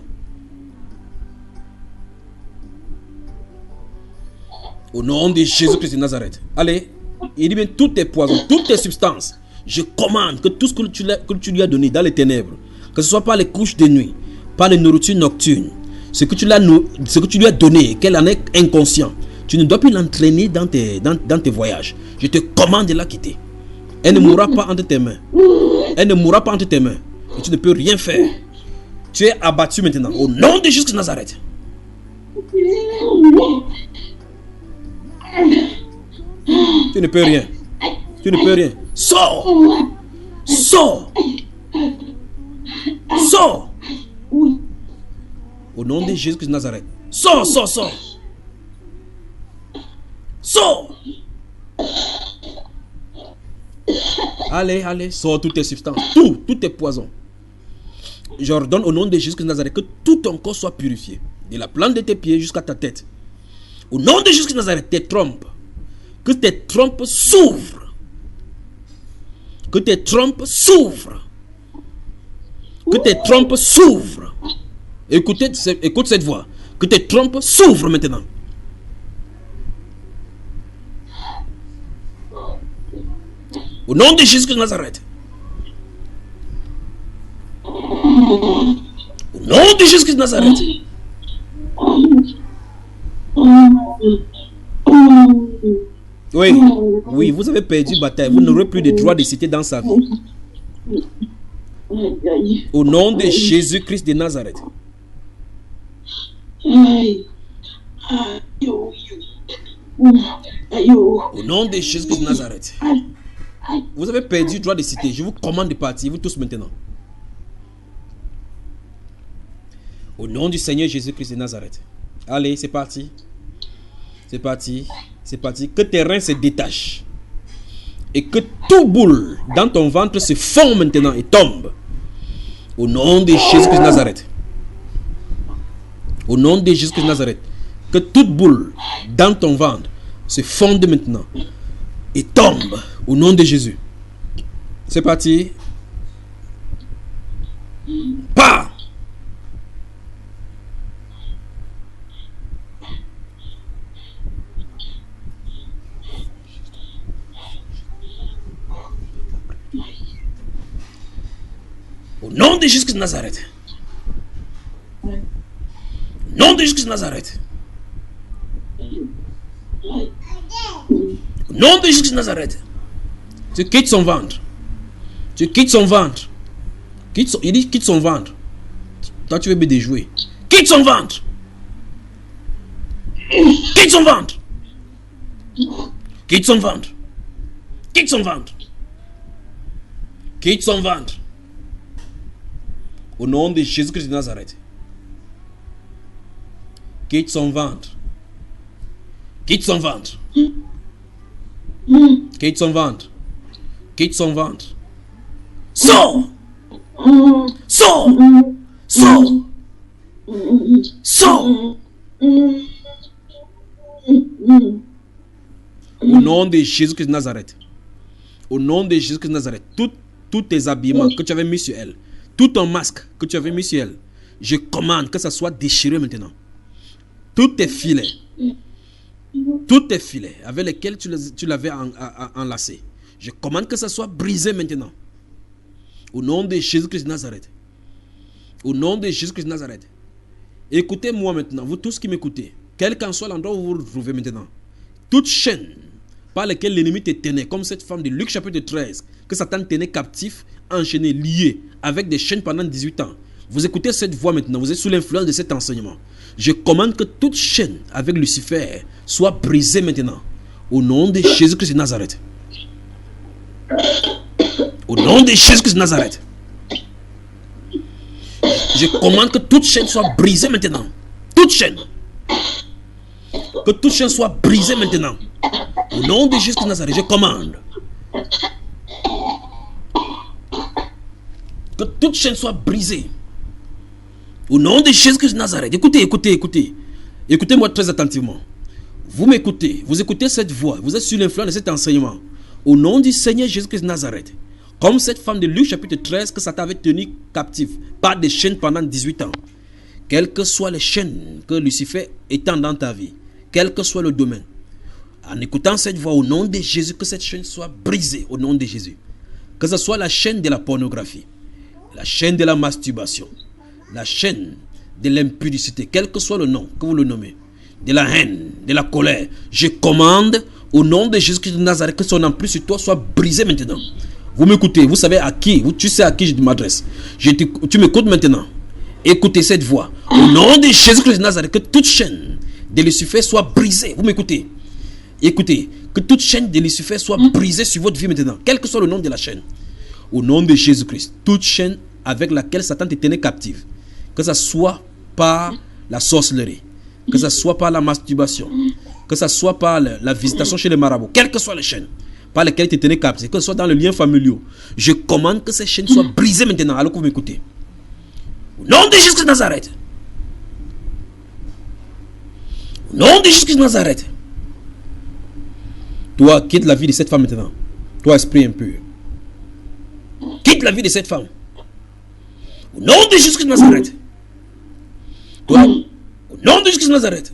Au nom de Jésus-Christ de Nazareth. Allez. Il dit bien toutes tes poisons, toutes tes substances. Je commande que tout ce que tu lui as donné dans les ténèbres, que ce soit par les couches de nuit, par les nourritures nocturnes, ce que tu lui as donné, qu'elle en est inconscient, tu ne dois plus l'entraîner dans tes voyages. Je te commande de la quitter. Elle ne mourra pas entre tes mains. Elle ne mourra pas entre tes mains. Et tu ne peux rien faire. Tu es abattu maintenant. Au nom de Jésus de Nazareth. Tu ne peux rien. Tu ne peux rien. Sors. Sors. Sors. Au nom de Jésus de Nazareth. Sors, sors, sors. Sors. Allez, allez, sors toutes tes substances. Tous tes poisons. J'ordonne au nom de Jésus de Nazareth que tout ton corps soit purifié. De la plante de tes pieds jusqu'à ta tête. Au nom de Jésus de Nazareth, tes trompes. Que tes trompes s'ouvrent. Que tes trompes s'ouvrent. Que tes trompes s'ouvrent. Écoute cette voix. Que tes trompes s'ouvrent maintenant. Au nom de Jésus de Nazareth. Au nom de Jésus de Nazareth. Oui, oui, vous avez perdu bataille. Vous n'aurez plus de droit de citer dans sa vie. Au nom de Jésus-Christ de Nazareth. Au nom de Jésus-Christ de Nazareth. Vous avez perdu le droit de citer. Je vous commande de partir, vous tous maintenant. Au nom du Seigneur Jésus-Christ de Nazareth. Allez, c'est parti. C'est parti. C'est parti. Que tes reins se détachent. Et que tout boule dans ton ventre se fond maintenant et tombe. Au nom de Jésus-Christ de Nazareth. Au nom de Jésus-Christ de Nazareth. Que toute boule dans ton ventre se fonde maintenant. Et tombe. Au nom de Jésus. C'est parti. Pas. nom de Jésus-Christ de Nazareth. Nom de Jésus-Christ de Nazareth. Nom de Jésus-Christ de Nazareth. Tu quittes son ventre. Tu quittes son ventre. Il dit quitte son ventre. Toi tu veux me déjouer. Quitte son ventre. Quitte son ventre. Quitte son ventre. Quitte son ventre. Quitte son ventre. Au nom de Jésus-Christ de Nazareth. Quitte son ventre. Quitte son ventre. Quitte son ventre. Quitte son ventre. Sors. Sors. Sors. Sors. Au nom de Jésus-Christ de Nazareth. Au nom de Jésus-Christ de Nazareth. Tous tes habillements que tu avais mis sur elle. Tout ton masque que tu avais mis sur elle. Je commande que ça soit déchiré maintenant. Tous tes filets. Tous tes filets avec lesquels tu l'avais enlacé. Je commande que ça soit brisé maintenant. Au nom de Jésus-Christ de Nazareth. Au nom de Jésus-Christ de Nazareth. Écoutez-moi maintenant, vous tous qui m'écoutez. Quel qu'en soit l'endroit où vous vous retrouvez maintenant. Toute chaîne par laquelle l'ennemi te tenait, comme cette femme de Luc chapitre 13, que Satan tenait captif, enchaîné, lié, avec des chaînes pendant 18 ans. Vous écoutez cette voix maintenant, vous êtes sous l'influence de cet enseignement. Je commande que toute chaîne avec Lucifer soit brisée maintenant. Au nom de Jésus-Christ de Nazareth. Au nom de Jésus-Christ de Nazareth. Je commande que toute chaîne soit brisée maintenant. Toute chaîne. Que toute chaîne soit brisée maintenant. Au nom de Jésus-Christ de Nazareth, je commande. Que toute chaîne soit brisée. Au nom de Jésus-Christ de Nazareth. Écoutez, écoutez, écoutez. Écoutez-moi très attentivement. Vous m'écoutez, vous écoutez cette voix, vous êtes sur l'influence de cet enseignement. Au nom du Seigneur Jésus-Christ de Nazareth. Comme cette femme de Luc chapitre 13 que Satan avait tenu captive par des chaînes pendant 18 ans. Quelles que soient les chaînes que Lucifer étend dans ta vie, quel que soit le domaine, en écoutant cette voix au nom de Jésus, que cette chaîne soit brisée au nom de Jésus. Que ce soit la chaîne de la pornographie, la chaîne de la masturbation, la chaîne de l'impudicité, quel que soit le nom que vous le nommez, de la haine, de la colère, je commande au nom de Jésus-Christ de Nazareth que son emprise sur toi soit brisée maintenant. Vous m'écoutez, vous savez à qui, tu sais à qui je m'adresse. Tu m'écoutes maintenant. Écoutez cette voix. Au nom de Jésus-Christ de Nazareth, que toute chaîne de Lucifer soit brisée. Vous m'écoutez. Écoutez, que toute chaîne de Lucifer soit brisée sur votre vie maintenant, quel que soit le nom de la chaîne. Au nom de Jésus-Christ, toute chaîne avec laquelle Satan te tenait captive, que ce soit par la sorcellerie, que ce soit par la masturbation, que ce soit par la visitation chez les marabouts, quelles que soient les chaînes par lesquelles il te tenait captif, que ce soit dans le lien familial, je commande que ces chaînes soient brisées maintenant, alors que vous m'écoutez. Au nom de Jésus-Christ de Nazareth. Au nom de Jésus-Christ de Nazareth. Toi, quitte la vie de cette femme maintenant. Toi, esprit impur. Quitte la vie de cette femme. Au nom de Jésus-Christ de Nazareth. Toi, au nom de Jésus-Christ de Nazareth.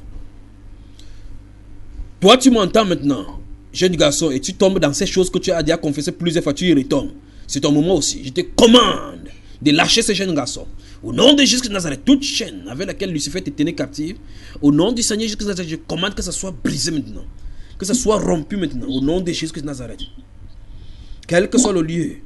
Toi, tu m'entends maintenant, jeune garçon, et tu tombes dans ces choses que tu as déjà confessées plusieurs fois, tu y retombes. C'est ton moment aussi. Je te commande de lâcher ces jeunes garçons. Au nom de Jésus-Christ de Nazareth, toute chaîne avec laquelle Lucifer te tenait captive, au nom du Seigneur Jésus-Christ de Nazareth, je commande que ça soit brisé maintenant. Que ça soit rompu maintenant, au nom de Jésus-Christ de Nazareth. Quel que soit le lieu,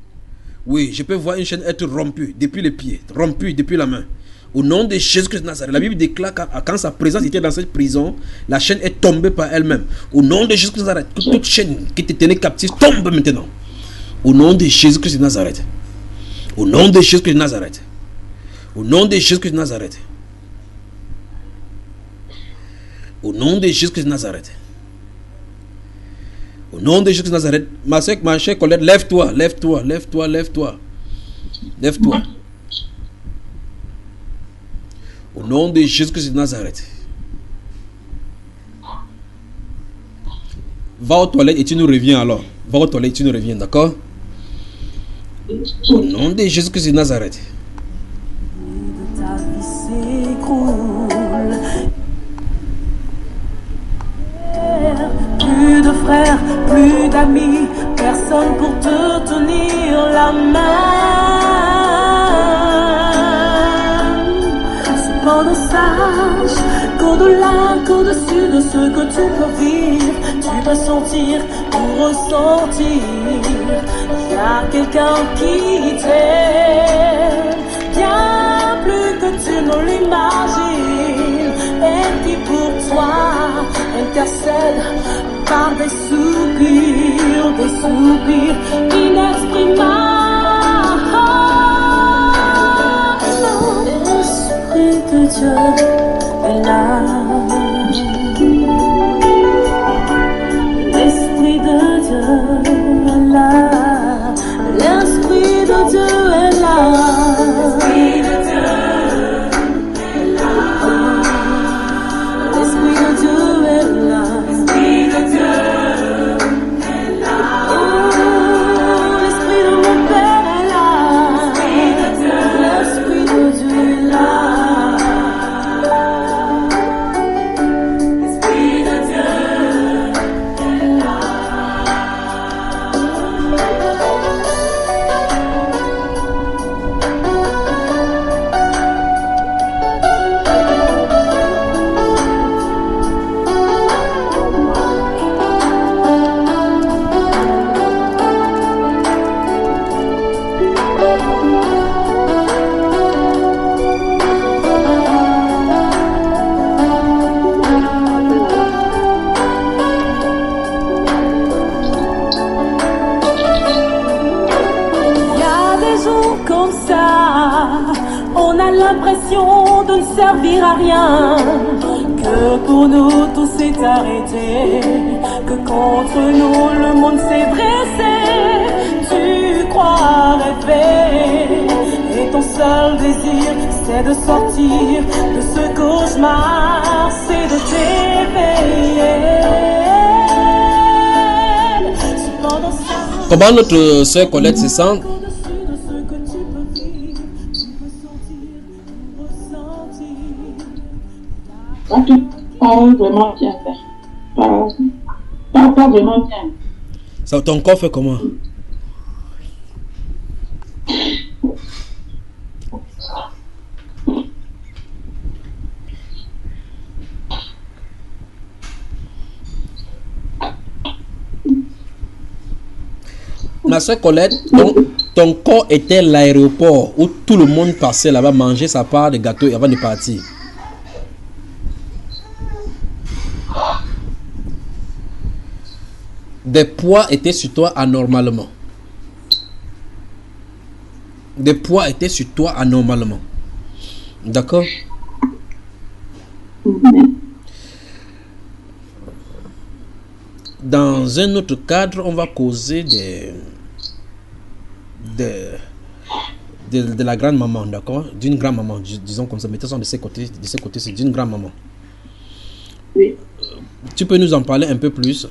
oui, je peux voir une chaîne être rompue depuis les pieds, rompue depuis la main. Au nom de Jésus-Christ de Nazareth, la Bible déclare que quand sa présence était dans cette prison, la chaîne est tombée par elle-même. Au nom de Jésus-Christ de Nazareth, que toute chaîne qui te tenait captive tombe maintenant. Au nom de Jésus-Christ de Nazareth. Au nom de Jésus-Christ de Nazareth. Au nom de Jésus-Christ de Nazareth. Au nom de Jésus-Christ de Nazareth. Au nom de Jésus-Christ de Nazareth. Ma chère Colette, lève-toi, lève-toi, lève-toi, lève-toi. Lève-toi. Au nom de Jésus-Christ de Nazareth. Va aux toilettes et tu nous reviens alors. Va aux toilettes et tu nous reviens, d'accord? Au nom de Jésus-Christ de Nazareth. Plus de frères, plus d'amis, personne pour te tenir la main. Cependant sache qu'au-delà, qu'au-dessus de ce que tu peux vivre, tu peux sentir ou ressentir, il y a quelqu'un qui t'aime bien plus que tu ne l'imagines, et qui pour toi intercède par des soupirs inexprimables. L'Esprit de Dieu est là. L'Esprit de Dieu est là. L'Esprit de Dieu est là. L'Esprit de Dieu est là. L'Esprit de Dieu est là. L'Esprit de Dieu est là. Oh, l'Esprit de mon Père est là. L'Esprit de Dieu est là. L'Esprit de Dieu est là. Il y a des jours comme ça, on a l'impression de ne servir à rien, que pour nous tout s'est arrêté, que contre nous le monde s'est dressé. Tu crois rêver, et ton seul désir c'est de sortir de ce cauchemar, c'est de t'éveiller. Cependant ça, Comment notre soeur Colette se sent? au-dessus de ce que tu peux vivre, tu peux sentir ou ressentir. Pas tout, pas vraiment bien. Pas vraiment bien. Ça, ton corps fait comment? Ma soeur Colette, ton corps était l'aéroport où tout le monde passait là-bas manger sa part de gâteau avant de partir. Des poids étaient sur toi anormalement. Des poids étaient sur toi anormalement. D'accord? Dans un autre cadre, on va causer de la grande maman, d'accord? D'une grande maman, disons comme ça, mettons de ces côtés, c'est d'une grande maman. Oui. Tu peux nous en parler un peu plus?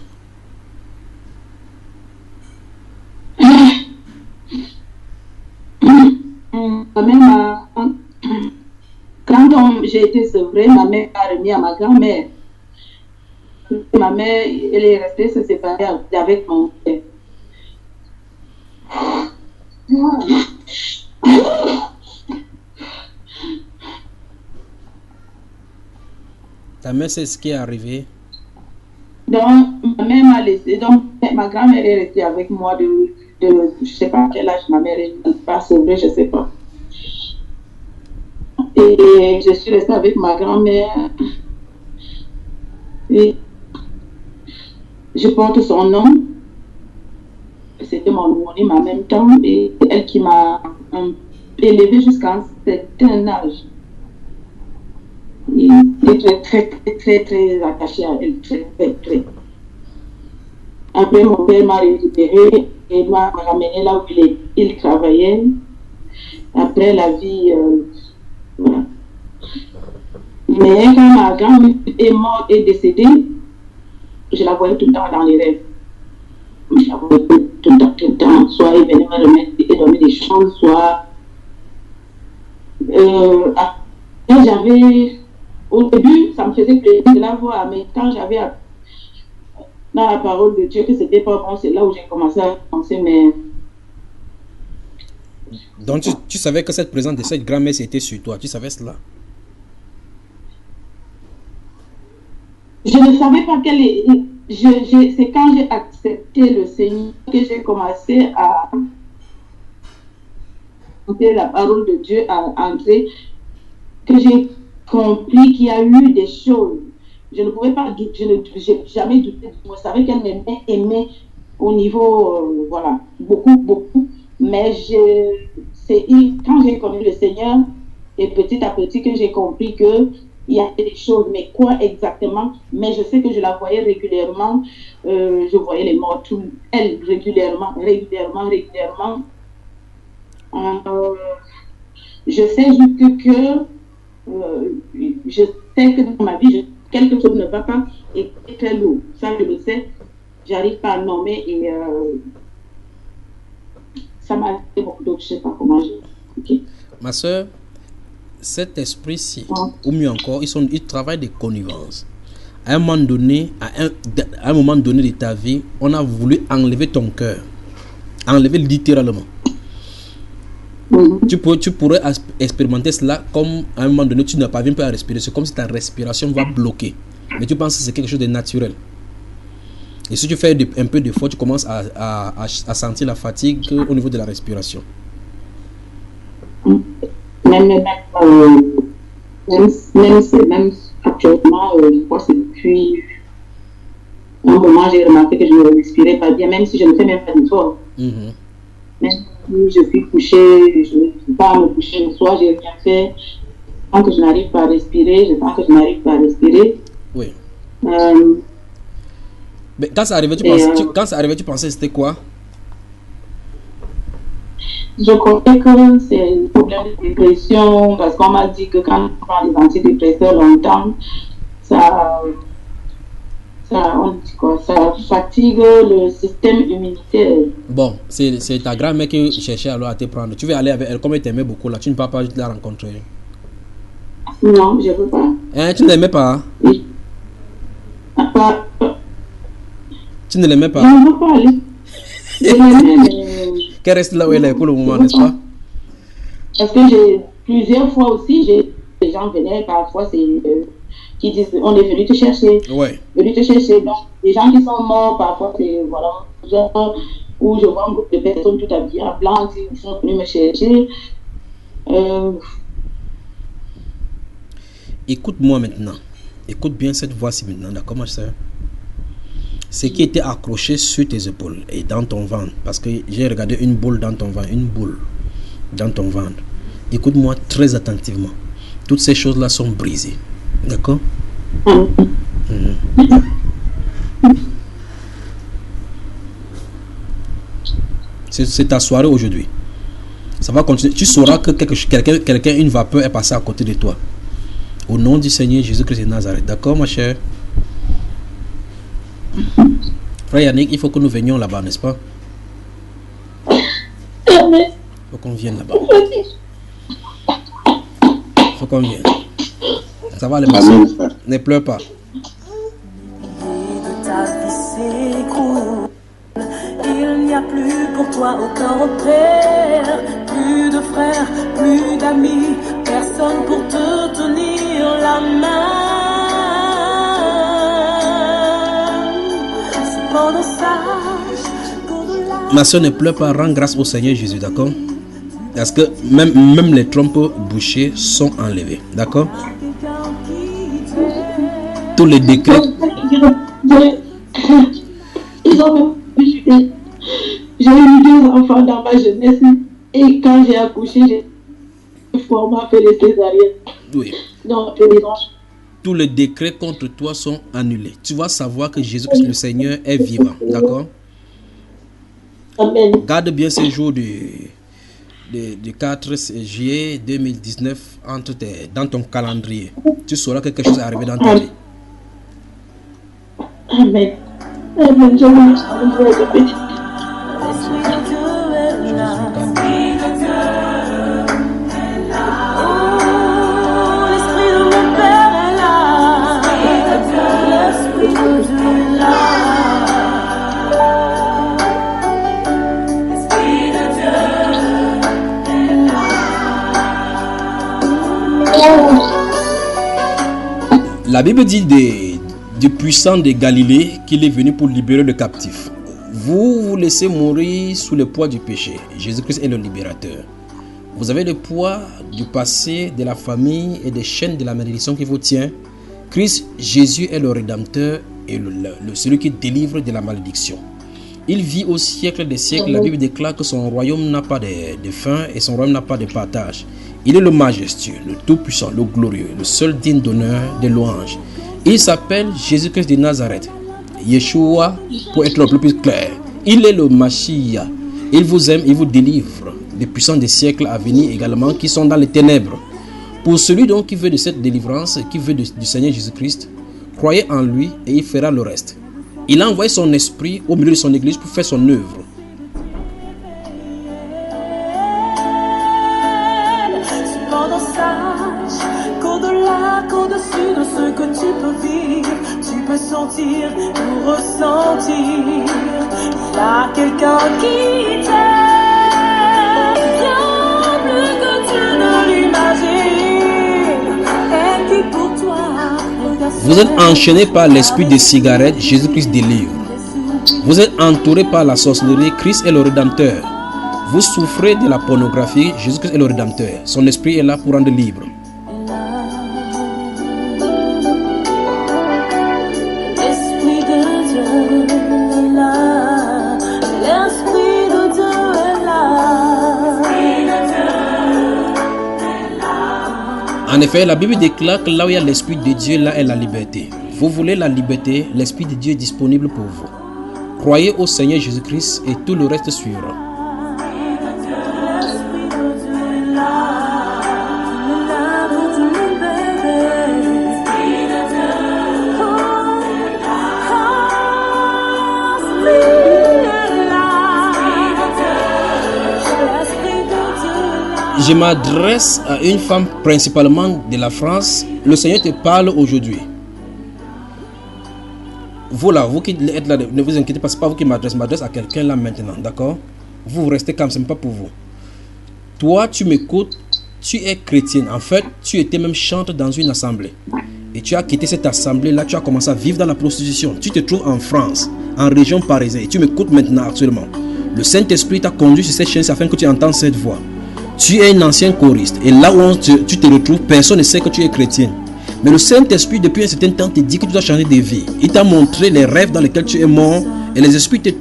Ma mère quand j'ai été sevrée, ma mère a remis à ma grand-mère. Ma mère, elle est restée se séparer avec mon père. Ta mère, c'est ce qui est arrivé? Donc, ma mère m'a laissé. Donc, ma grand-mère est restée avec moi de je ne sais pas quel âge ma mère est pas sevrée, je ne sais pas. Et je suis restée avec ma grand-mère. Et je porte son nom. C'était mon homonyme en même temps. Et elle qui m'a élevée jusqu'à un certain âge. Il était très attaché à elle. Très. Après, mon père m'a récupéré et m'a ramené là où il travaillait. Après, la vie... voilà. Mais quand ma grand-mère est morte et décédée, je la voyais tout le temps dans les rêves. Je la voyais tout le temps. Soit elle venait me remettre et donner des choses, soit... j'avais... Au début, ça me faisait plaisir de la voir, mais quand j'avais dans la parole de Dieu que c'était pas bon, c'est là où j'ai commencé à penser, mais... Donc tu savais que cette présence de cette grand-mère c'était sur toi, tu savais cela? je ne savais pas quel est... c'est quand j'ai accepté le Seigneur que j'ai commencé à écouter la parole de Dieu, à entrer, que j'ai compris qu'il y a eu des choses. Je ne pouvais pas douter, je n'ai jamais douté. Je savais qu'elle m'aimait au niveau, voilà, beaucoup. Mais quand j'ai connu le Seigneur, et petit à petit que j'ai compris qu'il y avait des choses, mais quoi exactement? Mais je sais que je la voyais régulièrement, je voyais les morts, elle régulièrement. Je sais juste que je sais que dans ma vie, quelque chose ne va pas et c'est très lourd. Ça, je le sais. J'arrive pas à nommer et ça m'a fait beaucoup d'autres. Je sais pas comment je... Okay. Ma soeur, cet esprit-ci, ou mieux encore, ils travaillent des connivences. À un moment donné, à un moment donné de ta vie, on a voulu enlever ton cœur. Enlever littéralement. Tu pourrais expérimenter cela comme à un moment donné, tu n'as pas bien à respirer. C'est comme si ta respiration va bloquer. Mais tu penses que c'est quelque chose de naturel. Et si tu fais un peu d'effort, tu commences à sentir la fatigue au niveau de la respiration. Même actuellement, je crois que c'est depuis un moment, j'ai remarqué que je ne respirais pas bien, même si je ne fais même pas d'effort. Même si je suis couchée, je ne peux pas me coucher le soir, j'ai rien fait. Tant que je n'arrive pas à respirer, Oui. Mais quand ça arrivait, tu pensais que c'était quoi? Je croyais que c'est un problème de dépression, parce qu'on m'a dit que quand on prend des antidépresseurs longtemps, ça fatigue le système immunitaire. Bon, c'est ta grand-mère qui cherchait alors à te prendre. Tu veux aller avec elle, comme elle t'aimait beaucoup là, tu ne peux pas la rencontrer. Non, je ne veux pas. Hein, tu ne l'aimais pas? Oui. Tu ne l'aimais pas? Je ne veux pas aller. Je l'aimais, mais... Qu'elle reste là où elle est pour le moment, n'est-ce pas? Parce que plusieurs fois aussi, les gens venaient, parfois, qui disent, on est venu te chercher. Ouais. Venu te chercher. Donc, les gens qui sont morts, parfois, c'est, voilà, genre, où je vois un groupe de personnes tout habillées en blanc, qui sont venus me chercher. Écoute-moi maintenant. Écoute bien cette voix-ci maintenant, d'accord, ma soeur? Ce qui était accroché sur tes épaules et dans ton ventre, parce que j'ai regardé une boule dans ton ventre, Écoute-moi très attentivement. Toutes ces choses-là sont brisées. D'accord? C'est ta soirée aujourd'hui. Ça va continuer. Tu sauras que quelqu'un, une vapeur est passée à côté de toi. Au nom du Seigneur Jésus-Christ de Nazareth. D'accord, ma chère? Frère Yannick, il faut que nous venions là-bas, n'est-ce pas? Il faut qu'on vienne là-bas. Il faut qu'on vienne. Ça va, les maçons? Ne pleure pas. Il n'y a plus pour toi aucun repère, plus de frères, plus d'amis, personne pour te tenir la main. Ma soeur, ne pleure pas, rends grâce au Seigneur Jésus, d'accord? Parce que même les trompes bouchées sont enlevées, d'accord? Tous les décrets. J'ai eu 2 enfants dans ma jeunesse et quand j'ai accouché, j'ai fait les césariennes. Oui. Donc, tous les décrets contre toi sont annulés. Tu vas savoir que Jésus-Christ le Seigneur est vivant, d'accord? Amen. Garde bien ces jours du 4 juillet 2019 dans ton calendrier. Tu sauras que quelque chose est arrivé dans ta vie. Amen. Amen. La Bible dit du puissant de Galilée qu'il est venu pour libérer le captif. Vous vous laissez mourir sous le poids du péché. Jésus-Christ est le libérateur. Vous avez le poids du passé, de la famille et des chaînes de la malédiction qui vous tient. Christ Jésus est le Rédempteur et celui qui délivre de la malédiction. Il vit au siècle des siècles. La Bible déclare que son royaume n'a pas de fin et son royaume n'a pas de partage. Il est le majestueux, le tout-puissant, le glorieux, le seul digne d'honneur, de louange. Il s'appelle Jésus-Christ de Nazareth. Yeshua, pour être le plus clair. Il est le Mashiach. Il vous aime, il vous délivre des puissants des siècles à venir également qui sont dans les ténèbres. Pour celui donc qui veut de cette délivrance, qui veut du Seigneur Jésus-Christ, croyez en lui et il fera le reste. Il a envoyé son esprit au milieu de son église pour faire son œuvre. Cependant sache qu'au-delà, qu'au-dessus de ce que tu peux vivre, tu peux sentir ou ressentir. Il y a quelqu'un qui t'aime bien plus que tu ne l'imagines et qui pour toi. Vous êtes enchaîné par l'esprit des cigarettes, Jésus-Christ délivre. Vous êtes entouré par la sorcellerie, Christ est le Rédempteur. Vous souffrez de la pornographie, Jésus-Christ est le Rédempteur. Son esprit est là pour rendre libre. L'esprit de Dieu est là. L'esprit de Dieu est là. En effet, la Bible déclare que là où il y a l'esprit de Dieu, là est la liberté. Vous voulez la liberté, l'esprit de Dieu est disponible pour vous. Croyez au Seigneur Jésus-Christ et tout le reste suivra. Je m'adresse à une femme principalement de la France. Le Seigneur te parle aujourd'hui. Vous là, vous qui êtes là, ne vous inquiétez pas, ce n'est pas vous qui m'adresse à quelqu'un là maintenant, d'accord? Vous restez calme, ce n'est pas pour vous. Toi, tu m'écoutes, tu es chrétienne. En fait, tu étais même chante dans une assemblée. Et tu as quitté cette assemblée là, tu as commencé à vivre dans la prostitution. Tu te trouves en France, en région parisienne, et tu m'écoutes maintenant actuellement. Le Saint-Esprit t'a conduit sur cette chaîne afin que tu entends cette voix. Tu es une ancienne choriste et là où tu te retrouves, personne ne sait que tu es chrétienne. Mais le Saint-Esprit depuis un certain temps te dit que tu dois changer de vie. Il t'a montré les rêves dans lesquels tu es mort et les esprits te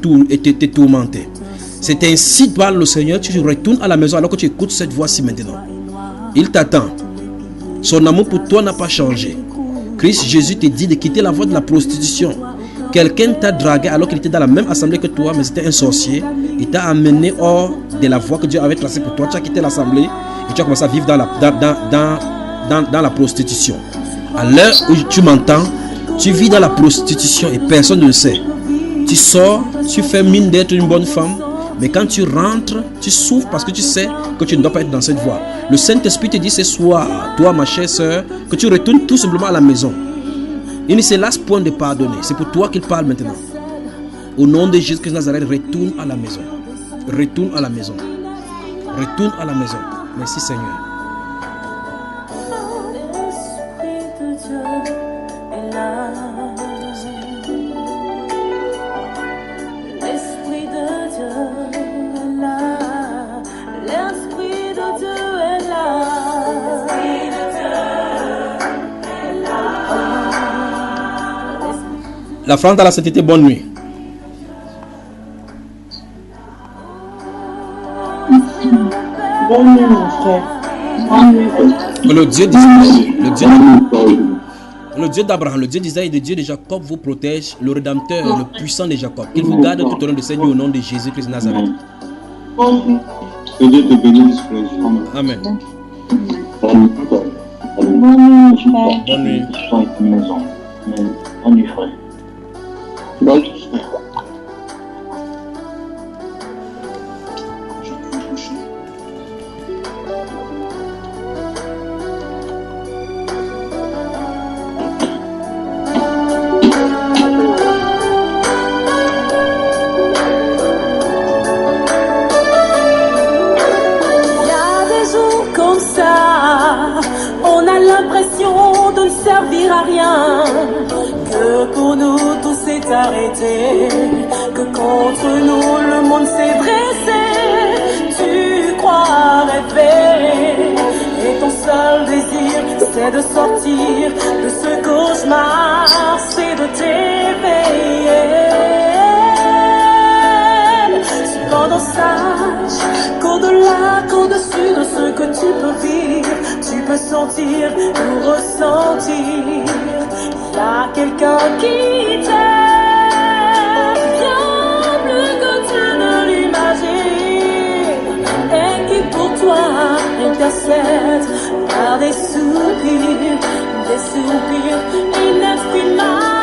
tourmentaient. C'est ainsi par le Seigneur, tu retournes à la maison alors que tu écoutes cette voix-ci maintenant. Il t'attend. Son amour pour toi n'a pas changé. Christ Jésus te dit de quitter la voie de la prostitution. Quelqu'un t'a dragué alors qu'il était dans la même assemblée que toi, mais c'était un sorcier. Il t'a amené hors de la voie que Dieu avait tracée pour toi. Tu as quitté l'assemblée et tu as commencé à vivre dans la prostitution. À l'heure où tu m'entends, tu vis dans la prostitution et personne ne le sait. Tu sors, tu fais mine d'être une bonne femme, mais quand tu rentres, tu souffres parce que tu sais que tu ne dois pas être dans cette voie. Le Saint-Esprit te dit ce soir, toi ma chère soeur, que tu retournes tout simplement à la maison. Il ne se lasse point de pardonner. C'est pour toi qu'il parle maintenant. Au nom de Jésus-Christ de Nazareth, retourne à la maison. Retourne à la maison. Retourne à la maison. Merci Seigneur. La France dans la sainteté, bonne nuit. Bonne nuit, mon frère. Bonne nuit. Le Dieu d'Abraham, le Dieu d'Isaac et le Dieu de Jacob vous protège, le Rédempteur, le puissant de Jacob. Il vous garde tout au long de cette nuit au nom de Jésus-Christ de Nazareth. Que Dieu te bénisse, frère. Amen. Bonne nuit, frère. Bonne nuit. Bonne nuit, frère. Bonne nuit. On a l'impression de ne servir à rien, que pour nous tout s'est arrêté, que contre nous le monde s'est dressé. Tu crois rêver, et ton seul désir c'est de sortir de ce cauchemar, c'est de t'éveiller. Cependant sache qu'au-delà, qu'au-dessus de ce que tu peux vivre, tu peux sentir ou ressentir, il y a quelqu'un qui t'aime bien plus que tu ne l'imagines, et qui pour toi intercède par des soupirs inexprimables.